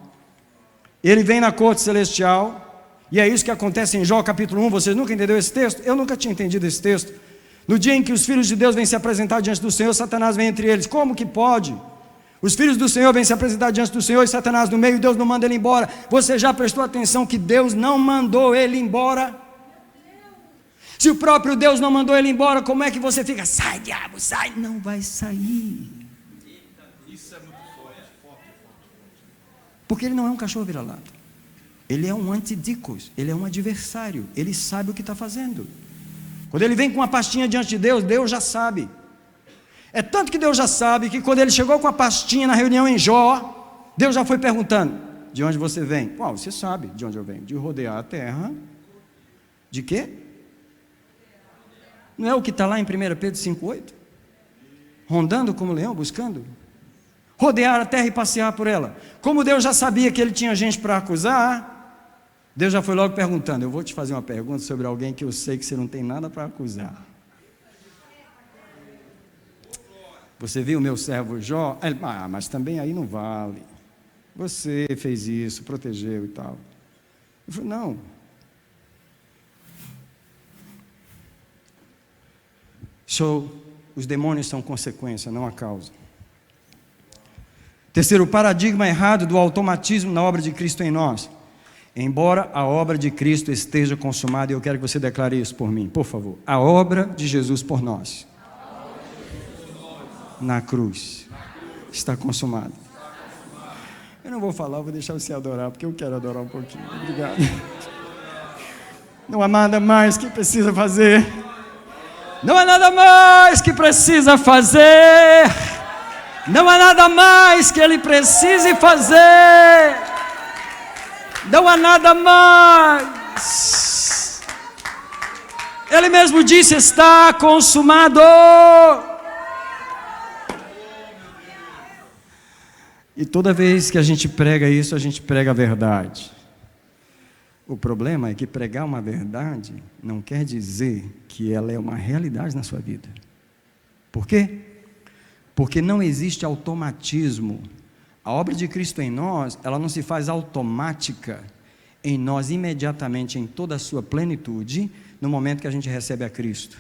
Ele vem na corte celestial. E é isso que acontece em Jó capítulo 1. Vocês nunca entenderam esse texto? Eu nunca tinha entendido esse texto. No dia em que os filhos de Deus vêm se apresentar diante do Senhor, Satanás vem entre eles. Como que pode? Os filhos do Senhor vêm se apresentar diante do Senhor e Satanás no meio, e Deus não manda ele embora. Você já prestou atenção que Deus não mandou ele embora? Se o próprio Deus não mandou ele embora, como é que você fica? Sai, diabo, sai. Não vai sair. Porque ele não é um cachorro vira-lata. Ele é um antidicos, ele é um adversário. Ele sabe o que está fazendo. Quando ele vem com uma pastinha diante de Deus, Deus já sabe. É tanto que Deus já sabe que quando ele chegou com a pastinha na reunião em Jó, Deus já foi perguntando: de onde você vem? Uau, você sabe de onde eu venho. De rodear a terra. De quê? Não é o que está lá em 1 Pedro 5,8? Rondando como leão, buscando? Rodear a terra e passear por ela. Como Deus já sabia que ele tinha gente para acusar, Deus já foi logo perguntando: eu vou te fazer uma pergunta sobre alguém que eu sei que você não tem nada para acusar. Você viu o meu servo Jó? Ele, mas também aí não vale. Você fez isso, protegeu e tal. Eu falei: não. Os demônios são consequência, não a causa. Terceiro, o paradigma errado do automatismo na obra de Cristo em nós. Embora a obra de Cristo esteja consumada, e eu quero que você declare isso por mim, por favor. A obra de Jesus por nós, na cruz, está consumada. Eu não vou falar, vou deixar você adorar, porque eu quero adorar um pouquinho. Obrigado. Não há nada mais que precisa fazer. Não há nada mais que precisa fazer. Não há nada mais que ele precise fazer. Não há nada mais. Ele mesmo disse: está consumado. E toda vez que a gente prega isso, a gente prega a verdade. O problema é que pregar uma verdade não quer dizer que ela é uma realidade na sua vida. Por quê? Porque não existe automatismo. A obra de Cristo em nós, ela não se faz automática em nós imediatamente, em toda a sua plenitude, no momento que a gente recebe a Cristo.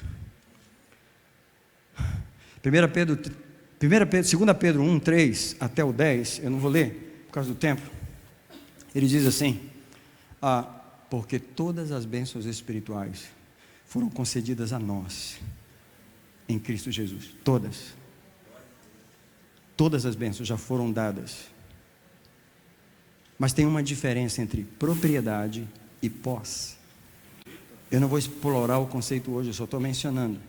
2 Pedro 1, 3 até o 10, eu não vou ler por causa do tempo. Ele diz assim: porque todas as bênçãos espirituais foram concedidas a nós em Cristo Jesus. Todas as bênçãos já foram dadas. Mas tem uma diferença entre propriedade e posse. Eu não vou explorar o conceito hoje, eu só estou mencionando.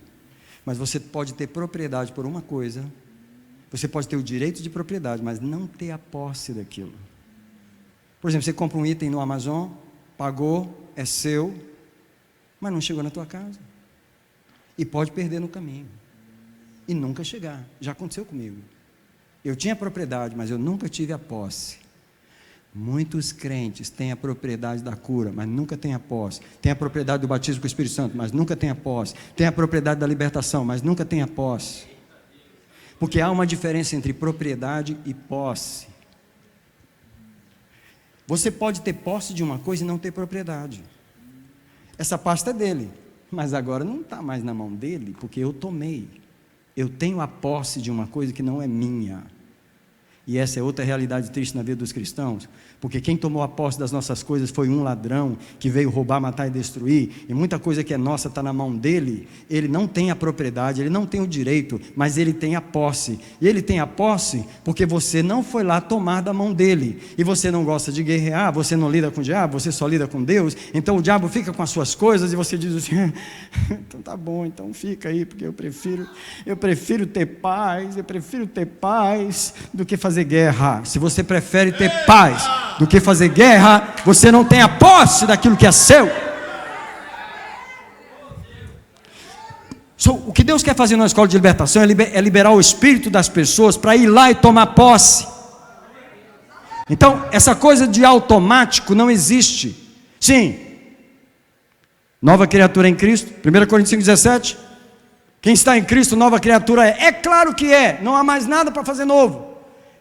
Mas você pode ter propriedade por uma coisa, você pode ter o direito de propriedade, mas não ter a posse daquilo. Por exemplo, você compra um item no Amazon, pagou, é seu, mas não chegou na tua casa. E pode perder no caminho. E nunca chegar. Já aconteceu comigo. Eu tinha propriedade, mas eu nunca tive a posse. Muitos crentes têm a propriedade da cura, mas nunca têm a posse. Tem a propriedade do batismo com o Espírito Santo, mas nunca têm a posse. Tem a propriedade da libertação, mas nunca têm a posse. Porque há uma diferença entre propriedade e posse. Você pode ter posse de uma coisa e não ter propriedade. Essa pasta é dele, mas agora não está mais na mão dele, porque eu tomei. Eu tenho a posse de uma coisa que não é minha. E essa é outra realidade triste na vida dos cristãos, porque quem tomou a posse das nossas coisas foi um ladrão que veio roubar, matar e destruir, e muita coisa que é nossa está na mão dele. Ele não tem a propriedade, ele não tem o direito, mas ele tem a posse. E ele tem a posse porque você não foi lá tomar da mão dele, e você não gosta de guerrear, você não lida com o diabo, você só lida com Deus. Então o diabo fica com as suas coisas e você diz assim: então tá bom, então fica aí, porque eu prefiro ter paz do que fazer guerra. Se você prefere ter paz do que fazer guerra, você não tem a posse daquilo que é seu. O que Deus quer fazer na escola de libertação é liberar o espírito das pessoas para ir lá e tomar posse. Então, essa coisa de automático não existe. Sim, nova criatura em Cristo, 1 Coríntios 5,17. Quem está em Cristo, nova criatura é. É claro que é, não há mais nada para fazer novo.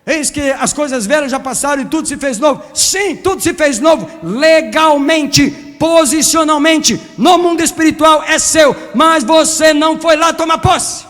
Eis que as coisas velhas já passaram e tudo se fez novo. Sim, tudo se fez novo, legalmente, posicionalmente, no mundo espiritual é seu, mas você não foi lá tomar posse.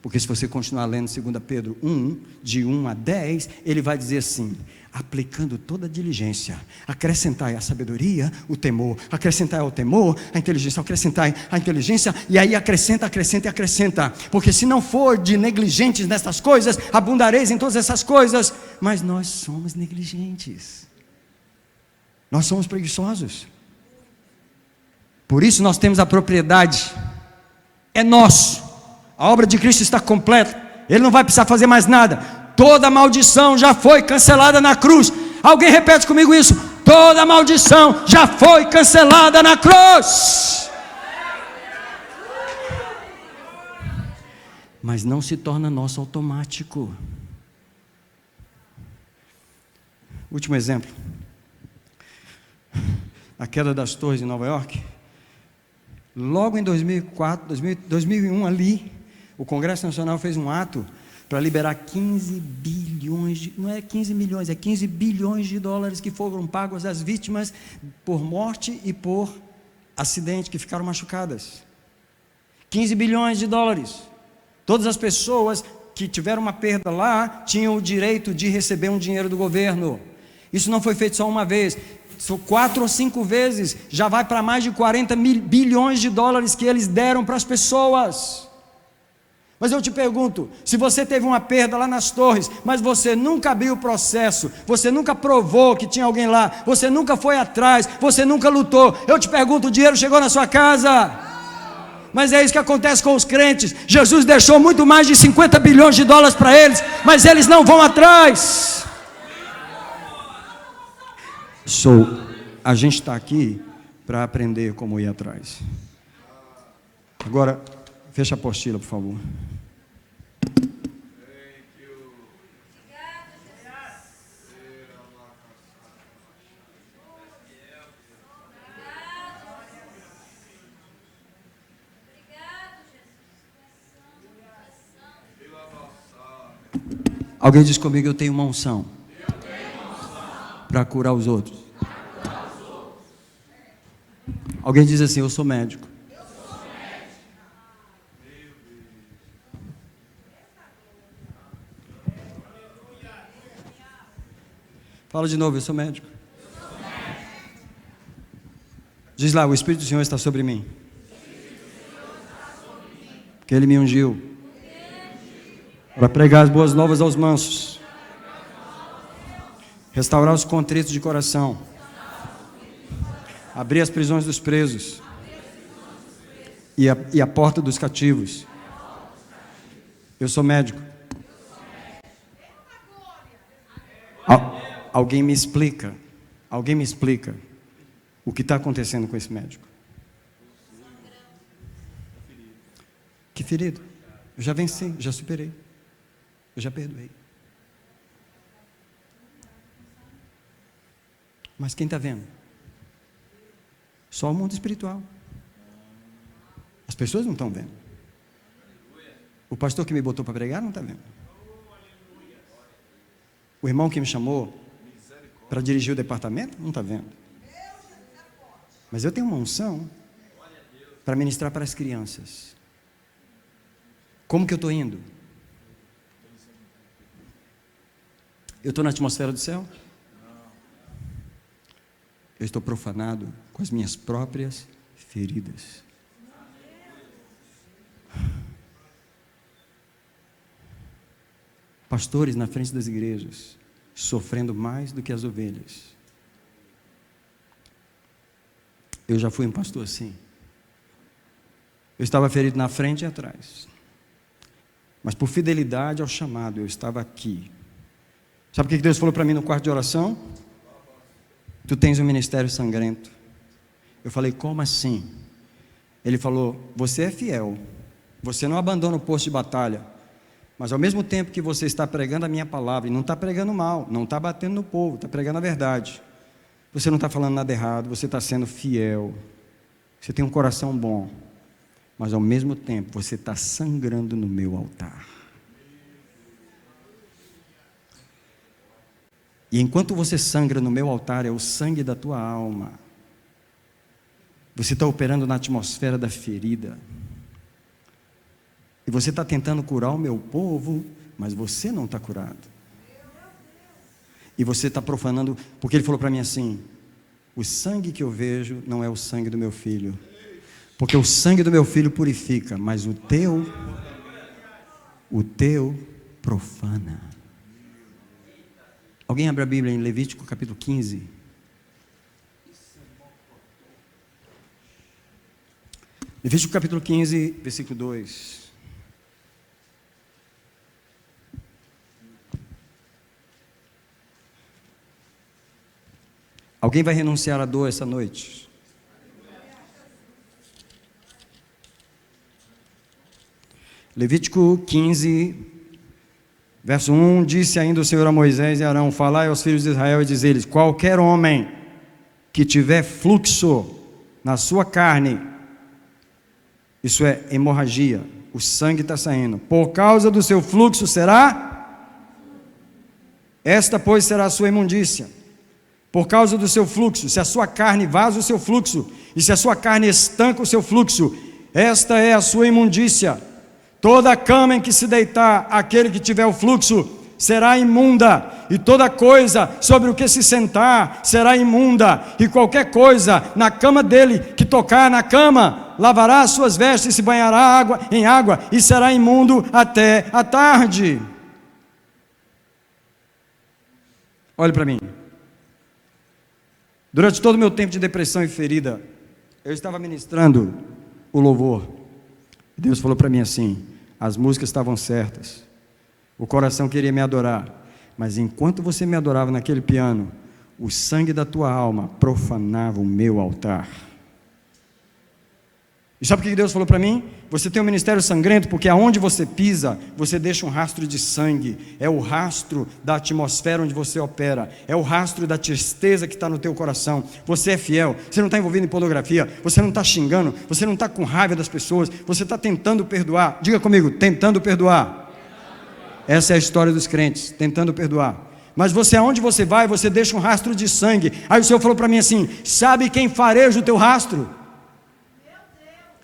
Porque se você continuar lendo 2 Pedro 1, de 1 a 10, ele vai dizer assim: aplicando toda a diligência, acrescentai a sabedoria, o temor, acrescentai ao temor a inteligência, acrescentai a inteligência, e aí acrescenta, acrescenta e acrescenta, porque se não for de negligentes nestas coisas, abundareis em todas essas coisas. Mas nós somos negligentes, nós somos preguiçosos, por isso nós temos a propriedade, é nosso. A obra de Cristo está completa, Ele não vai precisar fazer mais nada. Toda maldição já foi cancelada na cruz. Alguém repete comigo isso: toda maldição já foi cancelada na cruz. Mas não se torna nosso automático. Último exemplo: a queda das torres em Nova York. Logo em 2001 ali, o Congresso Nacional fez um ato para liberar 15 bilhões, não é 15 milhões, é 15 bilhões de dólares que foram pagos às vítimas por morte e por acidente, que ficaram machucadas. 15 bilhões de dólares. Todas as pessoas que tiveram uma perda lá tinham o direito de receber um dinheiro do governo. Isso não foi feito só uma vez, são 4 ou 5 vezes, já vai para mais de 40 bilhões de dólares que eles deram para as pessoas. Mas eu te pergunto, se você teve uma perda lá nas torres, mas você nunca abriu o processo, você nunca provou que tinha alguém lá, você nunca foi atrás, você nunca lutou, eu te pergunto, o dinheiro chegou na sua casa? Mas é isso que acontece com os crentes. Jesus deixou muito mais de 50 bilhões de dólares para eles, mas eles não vão atrás. A gente está aqui para aprender como ir atrás. Agora, fecha a apostila, por favor. Alguém diz comigo: eu tenho uma unção para curar os outros. Alguém diz assim: eu sou médico. Fala de novo: eu sou médico. Diz lá: o Espírito do Senhor está sobre mim, porque Ele me ungiu para pregar as boas novas aos mansos, restaurar os contritos de coração, abrir as prisões dos presos e a porta dos cativos. Eu sou médico. Alguém me explica o que está acontecendo com esse médico. Que ferido? Eu já venci, já superei, eu já perdoei. Mas quem está vendo? Só o mundo espiritual. As pessoas não estão vendo. O pastor que me botou para pregar não está vendo. O irmão que me chamou para dirigir o departamento não está vendo. Mas eu tenho uma unção para ministrar para as crianças. Como que eu estou indo? Eu estou na atmosfera do céu? Eu estou profanado com as minhas próprias feridas. Pastores na frente das igrejas, sofrendo mais do que as ovelhas. Eu já fui um pastor assim. Eu estava ferido na frente e atrás, mas por fidelidade ao chamado, eu estava aqui. Sabe o que Deus falou para mim no quarto de oração? Tu tens um ministério sangrento. Eu falei: como assim? Ele falou: você é fiel, você não abandona o posto de batalha, mas ao mesmo tempo que você está pregando a minha palavra, e não está pregando mal, não está batendo no povo, está pregando a verdade, você não está falando nada errado, você está sendo fiel, você tem um coração bom, mas ao mesmo tempo você está sangrando no meu altar. E enquanto você sangra no meu altar, é o sangue da tua alma. Você está operando na atmosfera da ferida. E você está tentando curar o meu povo, mas você não está curado. E você está profanando, porque ele falou para mim assim: o sangue que eu vejo não é o sangue do meu filho, porque o sangue do meu filho purifica, mas o teu profana. Alguém abre a Bíblia em Levítico capítulo 15. Levítico capítulo 15, versículo 2. Alguém vai renunciar à dor essa noite? Levítico 15, verso 1, disse ainda o Senhor a Moisés e Arão: falai aos filhos de Israel e diz-lhes: qualquer homem que tiver fluxo na sua carne, isso é hemorragia, o sangue está saindo, por causa do seu fluxo esta pois será a sua imundícia. Por causa do seu fluxo, se a sua carne vaza o seu fluxo, e se a sua carne estanca o seu fluxo, esta é a sua imundícia. Toda a cama em que se deitar aquele que tiver o fluxo será imunda, e toda coisa sobre o que se sentar será imunda, e qualquer coisa na cama dele que tocar na cama, lavará as suas vestes e se banhará em água, e será imundo até a tarde. Olhe para mim. Durante todo o meu tempo de depressão e ferida, eu estava ministrando o louvor. Deus falou para mim assim: as músicas estavam certas, o coração queria me adorar, mas enquanto você me adorava naquele piano, o sangue da tua alma profanava o meu altar. E sabe o que Deus falou para mim? Você tem um ministério sangrento, porque aonde você pisa, você deixa um rastro de sangue. É o rastro da atmosfera onde você opera. É o rastro da tristeza que está no teu coração. Você é fiel, você não está envolvido em pornografia, você não está xingando, você não está com raiva das pessoas, você está tentando perdoar. Diga comigo, tentando perdoar. Essa é a história dos crentes, tentando perdoar. Mas você, aonde você vai, você deixa um rastro de sangue. Aí o Senhor falou para mim assim: sabe quem fareja o teu rastro?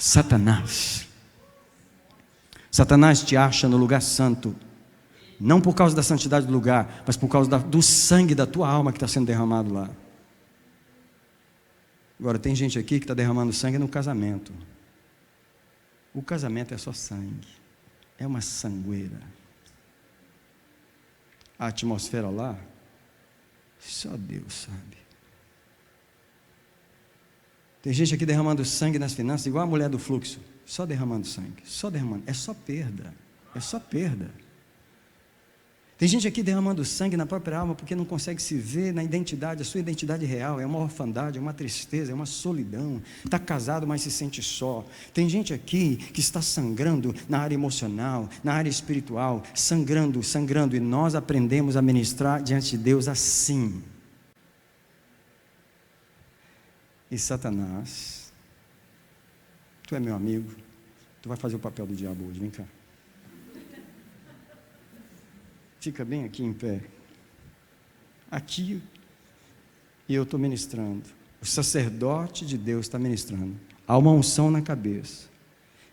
Satanás. Satanás te acha no lugar santo, não por causa da santidade do lugar, mas por causa do sangue da tua alma que está sendo derramado lá. Agora, tem gente aqui que está derramando sangue no casamento. O casamento é só sangue, é uma sangueira. A atmosfera lá, só Deus sabe. Tem gente aqui derramando sangue nas finanças, igual a mulher do fluxo, só derramando sangue, só derramando, é só perda, é só perda. Tem gente aqui derramando sangue na própria alma, porque não consegue se ver na identidade, a sua identidade real, é uma orfandade, é uma tristeza, é uma solidão, está casado, mas se sente só. Tem gente aqui que está sangrando na área emocional, na área espiritual, sangrando, e nós aprendemos a ministrar diante de Deus assim. E Satanás, tu é meu amigo, tu vai fazer o papel do diabo hoje, vem cá. Fica bem aqui em pé. Aqui, e eu estou ministrando. O sacerdote de Deus está ministrando. Há uma unção na cabeça,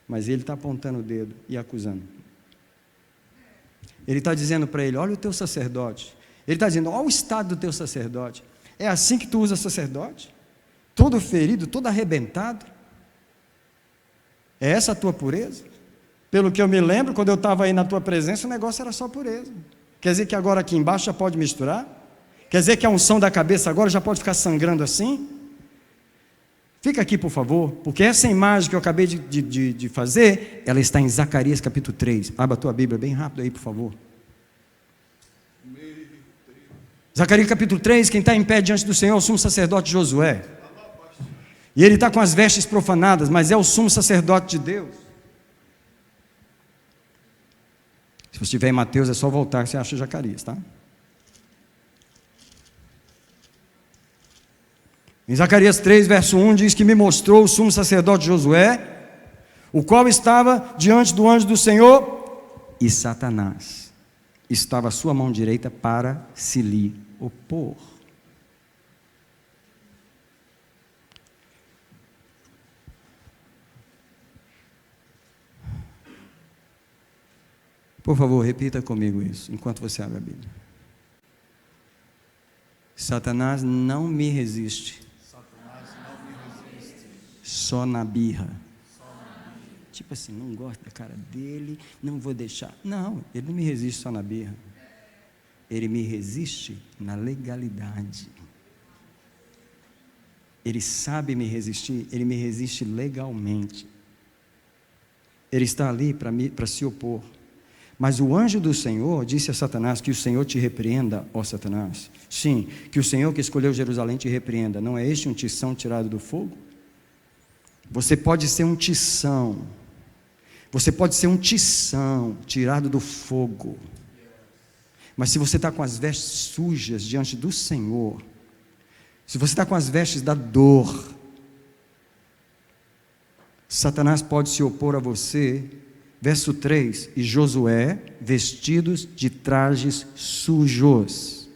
mas ele está apontando o dedo e acusando. Ele está dizendo para ele: olha o teu sacerdote. Ele está dizendo: olha o estado do teu sacerdote. É assim que tu usa sacerdote? Todo ferido, todo arrebentado? É essa a tua pureza? Pelo que eu me lembro, quando eu estava aí na tua presença, o negócio era só pureza. Quer dizer que agora aqui embaixo já pode misturar? Quer dizer que a unção da cabeça agora já pode ficar sangrando assim? Fica aqui, por favor, porque essa imagem que eu acabei de fazer, ela está em Zacarias capítulo 3. Abra a tua Bíblia bem rápido aí, por favor. Zacarias capítulo 3, quem está em pé diante do Senhor é o sumo sacerdote Josué. E ele está com as vestes profanadas, mas é o sumo sacerdote de Deus. Se você estiver em Mateus, é só voltar que você acha Zacarias, tá? Em Zacarias 3, verso 1, diz que me mostrou o sumo sacerdote Josué, o qual estava diante do anjo do Senhor, e Satanás estava à sua mão direita para se lhe opor. Por favor, repita comigo isso, enquanto você abre a Bíblia. Satanás não me resiste. Só na birra. Tipo assim, não gosto da cara dele, não vou deixar. Não, ele não me resiste só na birra. Ele me resiste na legalidade. Ele sabe me resistir, ele me resiste legalmente. Ele está ali para se opor. Mas o anjo do Senhor disse a Satanás: que o Senhor te repreenda, ó Satanás. Sim, que o Senhor que escolheu Jerusalém te repreenda. Não é este um tição tirado do fogo? Você pode ser um tição. Você pode ser um tição tirado do fogo. Mas se você está com as vestes sujas diante do Senhor, se você está com as vestes da dor, Satanás pode se opor a você. Verso 3, e Josué, vestidos de trajes sujos,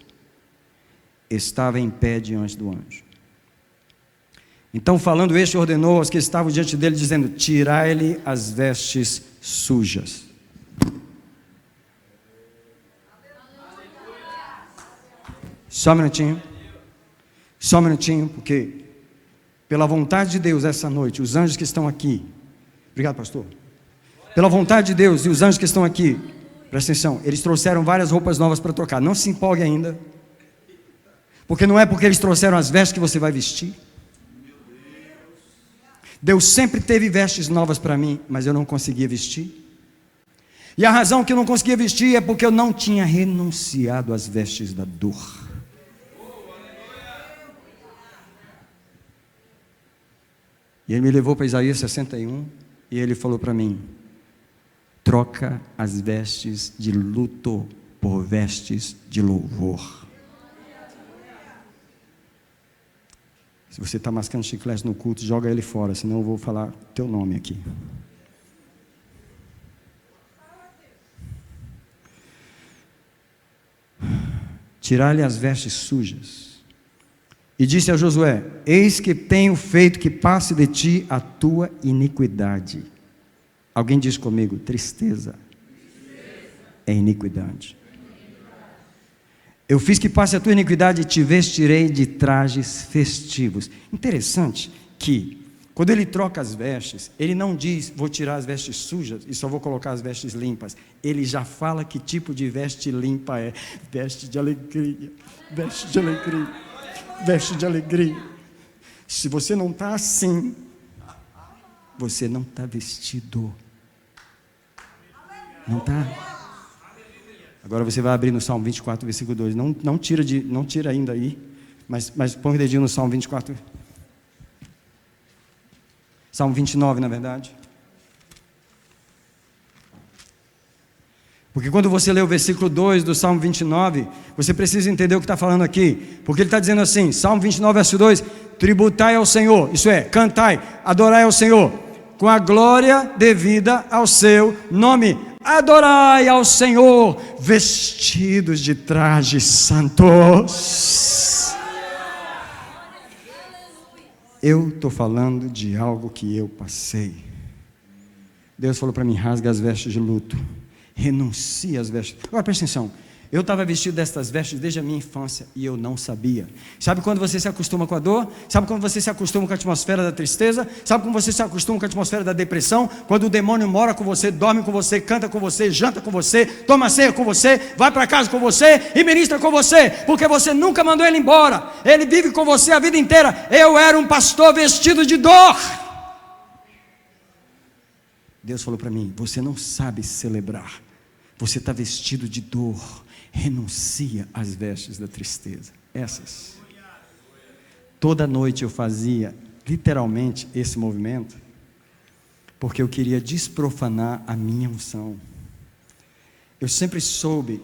estava em pé diante do anjo. Então, falando este, ordenou aos que estavam diante dele, dizendo: tirai-lhe as vestes sujas. Só um minutinho, porque pela vontade de Deus essa noite, os anjos que estão aqui, obrigado pastor, pela vontade de Deus e os anjos que estão aqui, presta atenção, eles trouxeram várias roupas novas para trocar. Não se empolgue ainda, porque não é porque eles trouxeram as vestes que você vai vestir. Deus sempre teve vestes novas para mim, mas eu não conseguia vestir. E a razão que eu não conseguia vestir é porque eu não tinha renunciado às vestes da dor. E ele me levou para Isaías 61 e ele falou para mim: troca as vestes de luto por vestes de louvor. Se você está mascando chiclete no culto, joga ele fora, senão eu vou falar teu nome aqui. Tirar-lhe as vestes sujas. E disse a Josué: eis que tenho feito que passe de ti a tua iniquidade. Alguém diz comigo: tristeza é iniquidade. Eu fiz que passe a tua iniquidade e te vestirei de trajes festivos. Interessante que, quando ele troca as vestes, ele não diz: vou tirar as vestes sujas e só vou colocar as vestes limpas. Ele já fala que tipo de veste limpa é. Veste de alegria, veste de alegria, veste de alegria. Se você não está assim, você não está vestido. Não está. Agora você vai abrir no Salmo 24, versículo 2. Não tira ainda aí, mas põe o dedinho no Salmo 24. Salmo 29, na verdade. Porque quando você lê o versículo 2 do Salmo 29, você precisa entender o que está falando aqui. Porque ele está dizendo assim, Salmo 29, verso 2: tributai ao Senhor, isso é, cantai, adorai ao Senhor, com a glória devida ao seu nome. Adorai ao Senhor, vestidos de trajes santos. Eu estou falando de algo que eu passei. Deus falou para mim: rasga as vestes de luto, renuncia às vestes. Agora presta atenção, eu estava vestido destas vestes desde a minha infância e eu não sabia. Sabe quando você se acostuma com a dor? Sabe quando você se acostuma com a atmosfera da tristeza? Sabe quando você se acostuma com a atmosfera da depressão? Quando o demônio mora com você, dorme com você, canta com você, janta com você, toma ceia com você, vai para casa com você e ministra com você, porque você nunca mandou ele embora. Ele vive com você a vida inteira. Eu era um pastor vestido de dor. Deus falou para mim: você não sabe celebrar, você está vestido de dor. Renuncia às vestes da tristeza. Essas. Toda noite eu fazia literalmente esse movimento, porque eu queria desprofanar a minha unção. Eu sempre soube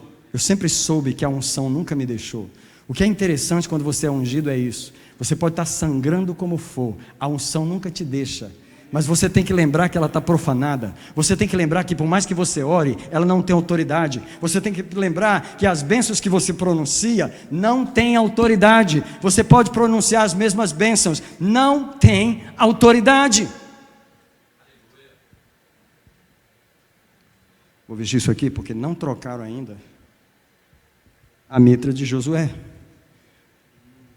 que a unção nunca me deixou. O que é interessante quando você é ungido é isso: você pode estar sangrando como for, a unção nunca te deixa. Mas você tem que lembrar que ela está profanada. Você tem que lembrar que por mais que você ore, ela não tem autoridade. Você tem que lembrar que as bênçãos que você pronuncia não têm autoridade. Você pode pronunciar as mesmas bênçãos, não tem autoridade. Vou vestir isso aqui porque não trocaram ainda a mitra de Josué.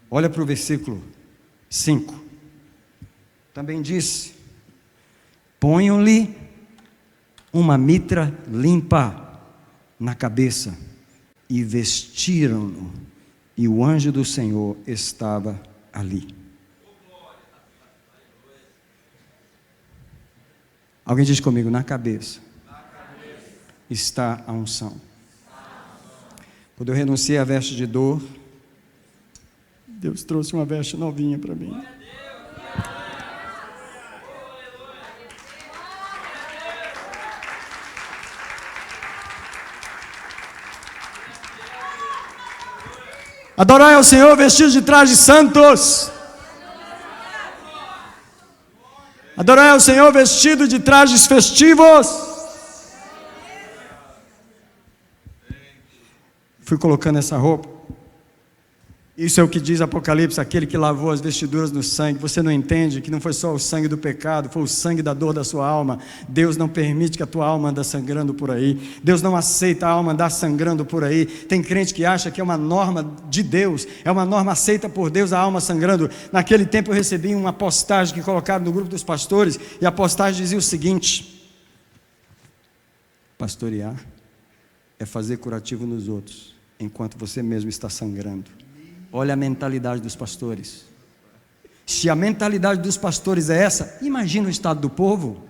Olha para o versículo 5. Também disse: ponham-lhe uma mitra limpa na cabeça, e vestiram-no, e o anjo do Senhor estava ali. Alguém diz comigo: na cabeça está a unção. Quando eu renunciei à veste de dor, Deus trouxe uma veste novinha para mim. Adorai ao Senhor vestidos de trajes santos. Adorai ao Senhor vestido de trajes festivos. Fui colocando essa roupa. Isso é o que diz Apocalipse, aquele que lavou as vestiduras no sangue. Você não entende que não foi só o sangue do pecado, foi o sangue da dor da sua alma. Deus não permite que a tua alma ande sangrando por aí. Deus não aceita a alma andar sangrando por aí. Tem crente que acha que é uma norma de Deus, é uma norma aceita por Deus, a alma sangrando. Naquele tempo eu recebi uma postagem que colocaram no grupo dos pastores, e a postagem dizia o seguinte: pastorear é fazer curativo nos outros, enquanto você mesmo está sangrando. Olha a mentalidade dos pastores. Se a mentalidade dos pastores é essa, imagina o estado do povo.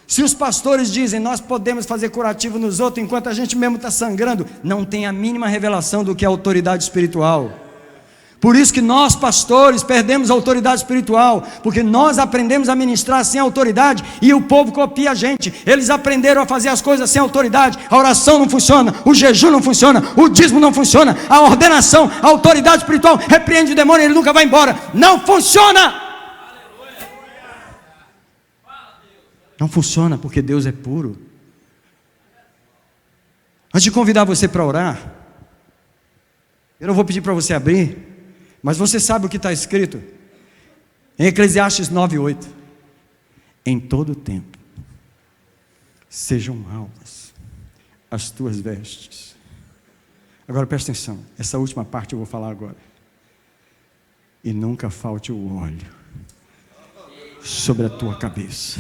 Se os pastores dizem: nós podemos fazer curativo nos outros enquanto a gente mesmo está sangrando, não tem a mínima revelação do que é autoridade espiritual. Por isso que nós, pastores, perdemos a autoridade espiritual, porque nós aprendemos a ministrar sem autoridade, e o povo copia a gente. Eles aprenderam a fazer as coisas sem autoridade. A oração não funciona, o jejum não funciona, o dízimo não funciona, a ordenação, a autoridade espiritual repreende o demônio e ele nunca vai embora. Não funciona! Não funciona, porque Deus é puro. Antes de convidar você para orar, eu não vou pedir para você abrir, mas você sabe o que está escrito em Eclesiastes 9:8: em todo tempo sejam alvas as tuas vestes. Agora presta atenção, essa última parte eu vou falar agora. E nunca falte o óleo sobre a tua cabeça.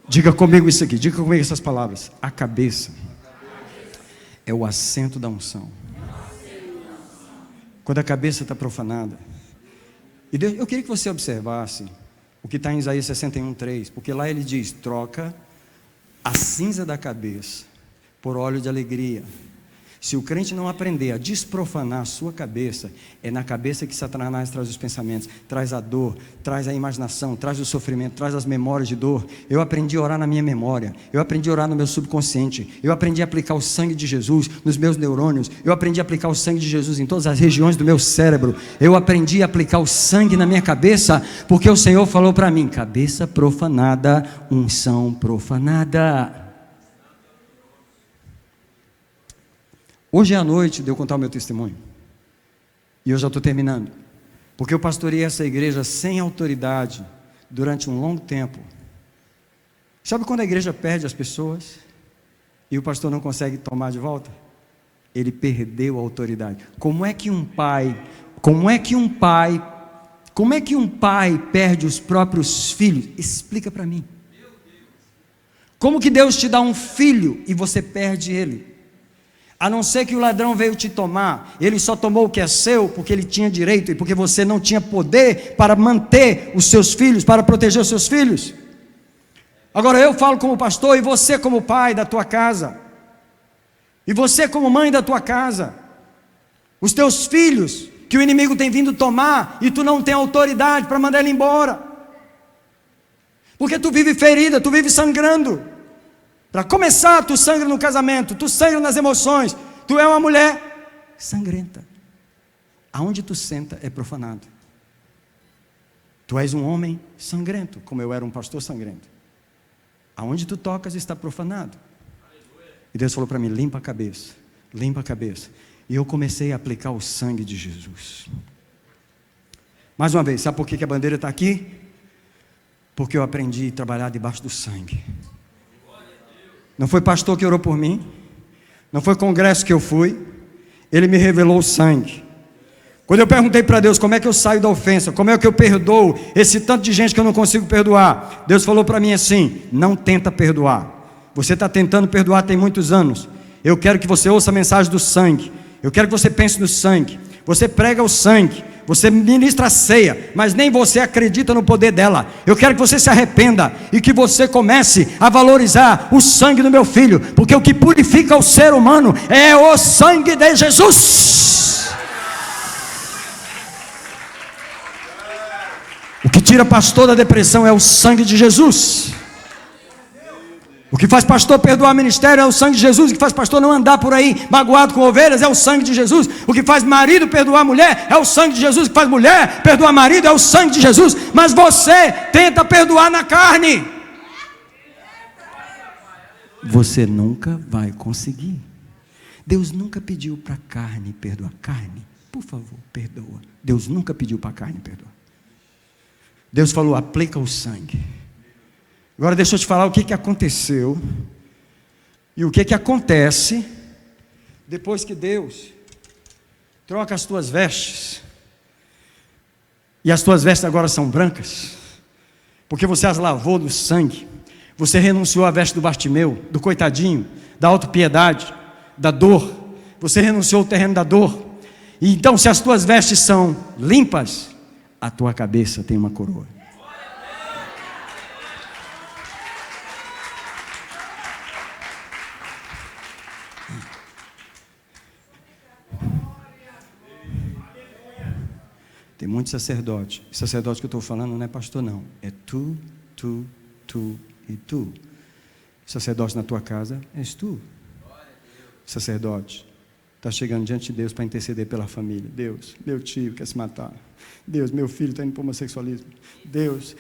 Diga comigo isso aqui, diga comigo essas palavras: a cabeça é o assento da unção. Quando a cabeça está profanada, e Deus, eu queria que você observasse o que está em Isaías 61:3, porque lá ele diz: troca a cinza da cabeça por óleo de alegria. Se o crente não aprender a desprofanar a sua cabeça, é na cabeça que Satanás traz os pensamentos, traz a dor, traz a imaginação, traz o sofrimento, traz as memórias de dor. Eu aprendi a orar na minha memória, eu aprendi a orar no meu subconsciente, eu aprendi a aplicar o sangue de Jesus nos meus neurônios, eu aprendi a aplicar o sangue de Jesus em todas as regiões do meu cérebro, eu aprendi a aplicar o sangue na minha cabeça, porque o Senhor falou para mim: cabeça profanada, unção profanada. Hoje é a noite de eu contar o meu testemunho, e eu já estou terminando, porque eu pastorei essa igreja sem autoridade durante um longo tempo. Sabe quando a igreja perde as pessoas e o pastor não consegue tomar de volta? Ele perdeu a autoridade. Como é que um pai perde os próprios filhos? Explica para mim. Como que Deus te dá um filho e você perde ele? A não ser que o ladrão veio te tomar, ele só tomou o que é seu porque ele tinha direito e porque você não tinha poder para manter os seus filhos, para proteger os seus filhos. Agora eu falo como pastor, e você como pai da tua casa, e você como mãe da tua casa, os teus filhos que o inimigo tem vindo tomar e tu não tem autoridade para mandar ele embora, porque tu vive ferida, tu vive sangrando. Para começar, tu sangra no casamento, tu sangra nas emoções, tu é uma mulher sangrenta. Aonde tu senta é profanado. Tu és um homem sangrento, como eu era um pastor sangrento. Aonde tu tocas está profanado. E Deus falou para mim, limpa a cabeça, limpa a cabeça. E eu comecei a aplicar o sangue de Jesus. Mais uma vez, sabe por que a bandeira está aqui? Porque eu aprendi a trabalhar debaixo do sangue. Não foi pastor que orou por mim, não foi congresso que eu fui, ele me revelou o sangue. Quando eu perguntei para Deus como é que eu saio da ofensa, como é que eu perdoo esse tanto de gente que eu não consigo perdoar, Deus falou para mim assim, não tenta perdoar, você está tentando perdoar tem muitos anos, eu quero que você ouça a mensagem do sangue, eu quero que você pense no sangue, você prega o sangue, você ministra a ceia, mas nem você acredita no poder dela. Eu quero que você se arrependa e que você comece a valorizar o sangue do meu filho, porque o que purifica o ser humano é o sangue de Jesus. O que tira pastor da depressão é o sangue de Jesus. O que faz pastor perdoar ministério é o sangue de Jesus. O que faz pastor não andar por aí magoado com ovelhas é o sangue de Jesus. O que faz marido perdoar mulher é o sangue de Jesus. O que faz mulher perdoar marido é o sangue de Jesus. Mas você tenta perdoar na carne, você nunca vai conseguir. Deus nunca pediu para a carne perdoar. Carne, por favor, perdoa. Deus nunca pediu para a carne perdoar. Deus falou, aplica o sangue. Agora deixa eu te falar o que aconteceu e o que acontece depois que Deus troca as tuas vestes e as tuas vestes agora são brancas, porque você as lavou no sangue. Você renunciou à veste do Bartimeu, do coitadinho, da autopiedade, da dor. Você renunciou ao terreno da dor. E então, se as tuas vestes são limpas, a tua cabeça tem uma coroa. Tem muitos sacerdotes. O sacerdote que eu estou falando não é pastor não. É tu e tu. O sacerdote na tua casa és tu. O sacerdote está chegando diante de Deus para interceder pela família. Deus, meu tio quer se matar. Deus, meu filho está indo para o homossexualismo. Deus,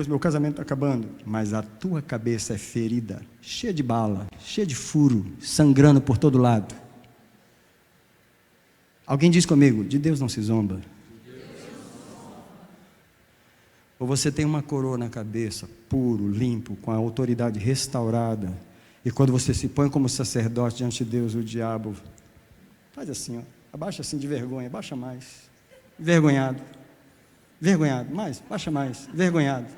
meu casamento está acabando. Mas a tua cabeça é ferida, cheia de bala, cheia de furo, sangrando por todo lado. Alguém diz comigo, de Deus não se zomba. Ou você tem uma coroa na cabeça, puro, limpo, com a autoridade restaurada, e quando você se põe como sacerdote diante de Deus, o diabo faz assim, ó, abaixa assim de vergonha, abaixa mais, envergonhado, mais, baixa mais, envergonhado,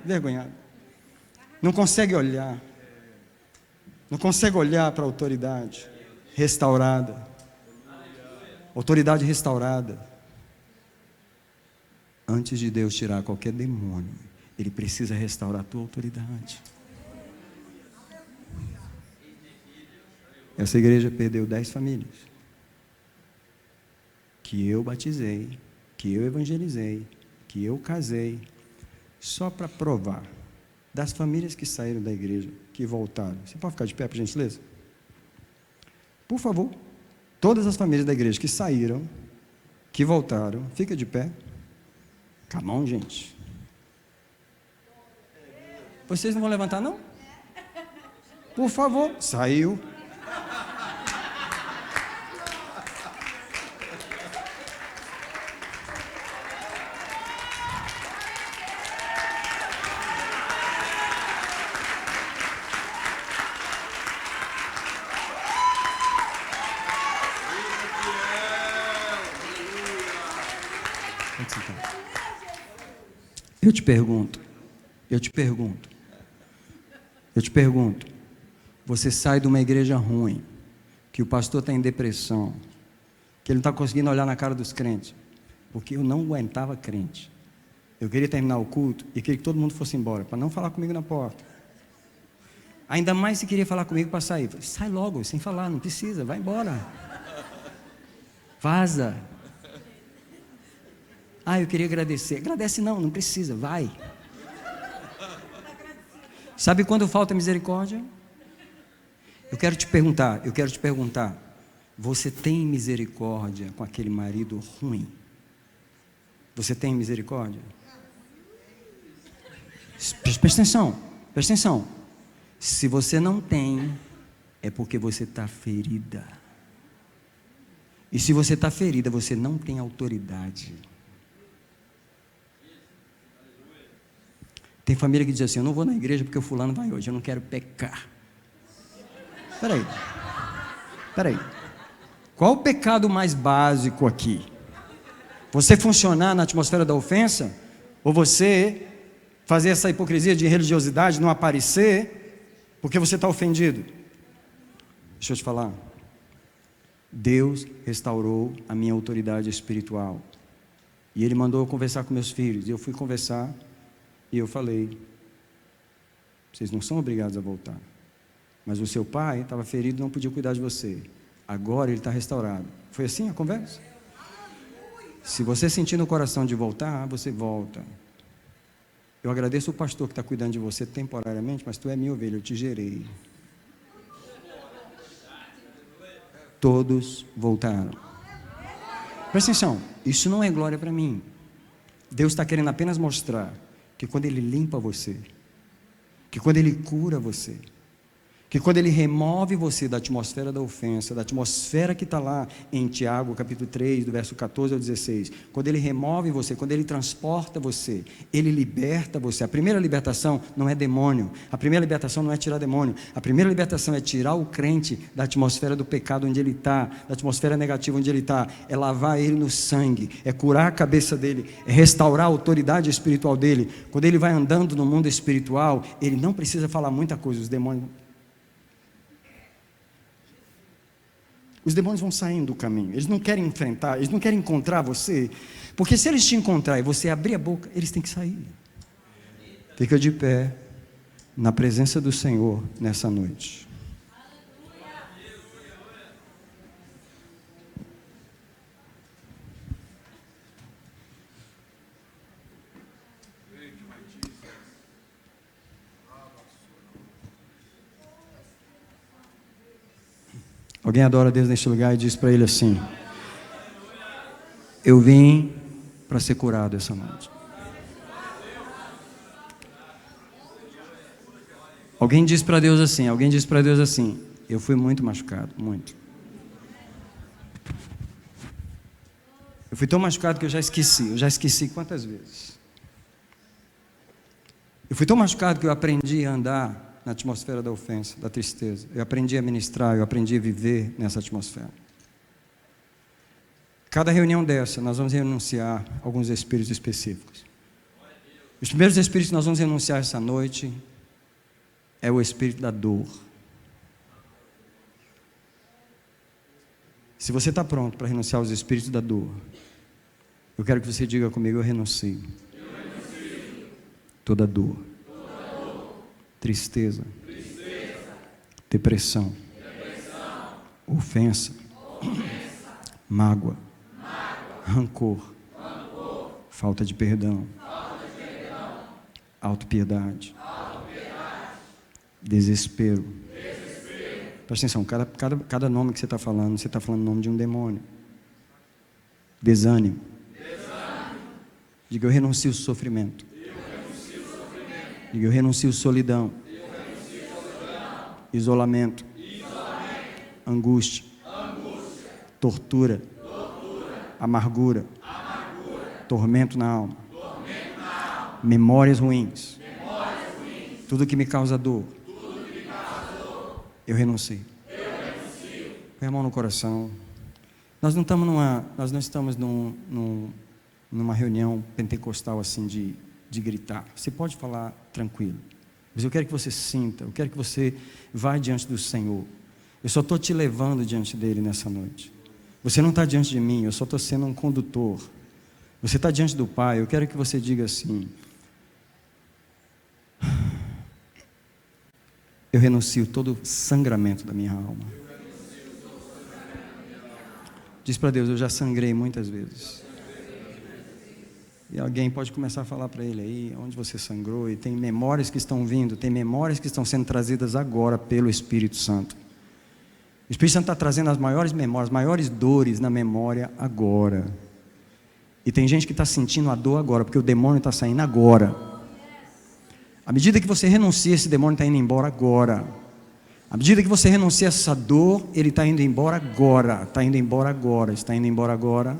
não consegue olhar para a autoridade restaurada, Antes de Deus tirar qualquer demônio, Ele precisa restaurar a tua autoridade. Essa igreja perdeu 10 famílias, que eu batizei, que eu evangelizei, que eu casei, só para provar, das famílias que saíram da igreja, que voltaram. Você pode ficar de pé, por gentileza? Por favor. Todas as famílias da igreja que saíram, que voltaram, fica de pé. Come on, gente. Vocês não vão levantar, não? Por favor. Saiu. Eu te pergunto, você sai de uma igreja ruim, que o pastor está em depressão, que ele não está conseguindo olhar na cara dos crentes, porque eu não aguentava crente, eu queria terminar o culto e queria que todo mundo fosse embora, para não falar comigo na porta, ainda mais se queria falar comigo para sair, sai logo, sem falar, não precisa, vai embora, vaza. Eu queria agradecer. Agradece não precisa, vai. Sabe quando falta misericórdia? Eu quero te perguntar, você tem misericórdia com aquele marido ruim? Você tem misericórdia? Presta atenção, presta atenção. Se você não tem, é porque você está ferida. E se você está ferida, você não tem autoridade. Tem família que diz assim: eu não vou na igreja porque o fulano vai hoje, eu não quero pecar. Peraí. Qual o pecado mais básico aqui? Você funcionar na atmosfera da ofensa? Ou você fazer essa hipocrisia de religiosidade, não aparecer, porque você está ofendido? Deixa eu te falar. Deus restaurou a minha autoridade espiritual. E Ele mandou eu conversar com meus filhos. E eu fui conversar e eu falei: vocês não são obrigados a voltar. Mas o seu pai estava ferido e não podia cuidar de você. Agora ele está restaurado. Foi assim a conversa? Se você sentir no coração de voltar, você volta. Eu agradeço o pastor que está cuidando de você temporariamente, mas tu é minha ovelha, eu te gerei. Todos voltaram. Presta atenção, isso não é glória para mim. Deus está querendo apenas mostrar que quando Ele limpa você, que quando Ele cura você, que quando Ele remove você da atmosfera da ofensa, da atmosfera que está lá em Tiago, capítulo 3, do verso 14 ao 16, quando Ele remove você, quando Ele transporta você, Ele liberta você. A primeira libertação não é demônio, a primeira libertação não é tirar demônio, a primeira libertação é tirar o crente da atmosfera do pecado onde ele está, da atmosfera negativa onde ele está, é lavar ele no sangue, é curar a cabeça dele, é restaurar a autoridade espiritual dele. Quando ele vai andando no mundo espiritual, ele não precisa falar muita coisa, os demônios vão saindo do caminho. Eles não querem enfrentar, eles não querem encontrar você, porque se eles te encontrar e você abrir a boca, eles têm que sair. Fica de pé na presença do Senhor nessa noite. Alguém adora a Deus neste lugar e diz para Ele assim: eu vim para ser curado essa noite. Alguém diz para Deus assim: eu fui muito machucado, muito. Eu fui tão machucado que eu já esqueci quantas vezes. Eu fui tão machucado que eu aprendi a andar na atmosfera da ofensa, da tristeza. Eu aprendi a ministrar, eu aprendi a viver nessa atmosfera. Cada reunião dessa, nós vamos renunciar alguns espíritos específicos. Os primeiros espíritos que nós vamos renunciar essa noite é o espírito da dor. Se você está pronto para renunciar aos espíritos da dor, eu quero que você diga comigo: eu renuncio. Toda dor. Tristeza, depressão, ofensa, mágoa, rancor, falta de perdão, autopiedade, desespero. Presta atenção, cada nome que você está falando o nome de um demônio. Desânimo. Diga: eu renuncio ao sofrimento. Diga: eu renuncio solidão. Isolamento. Angústia. Tortura. Amargura. Tormento na alma. Memórias ruins. Tudo que me causa dor. Eu renuncio. Põe a mão no coração. Nós não estamos numa reunião pentecostal assim de gritar. Você pode falar tranquilo, mas eu quero que você sinta, eu quero que você vá diante do Senhor. Eu só estou te levando diante dele nessa noite. Você não está diante de mim, eu só estou sendo um condutor. Você está diante do Pai. Eu quero que você diga assim: eu renuncio todo o sangramento da minha alma. Diz para Deus: eu já sangrei muitas vezes. E alguém pode começar a falar para ele aí onde você sangrou, e tem memórias que estão vindo, tem memórias que estão sendo trazidas agora pelo Espírito Santo. O Espírito Santo está trazendo as maiores memórias, as maiores dores na memória agora. E tem gente que está sentindo a dor agora, porque o demônio está saindo agora. À medida que você renuncia, esse demônio está indo embora agora. À medida que você renuncia a essa dor, ele está indo embora agora. Está indo embora agora. Está indo embora agora.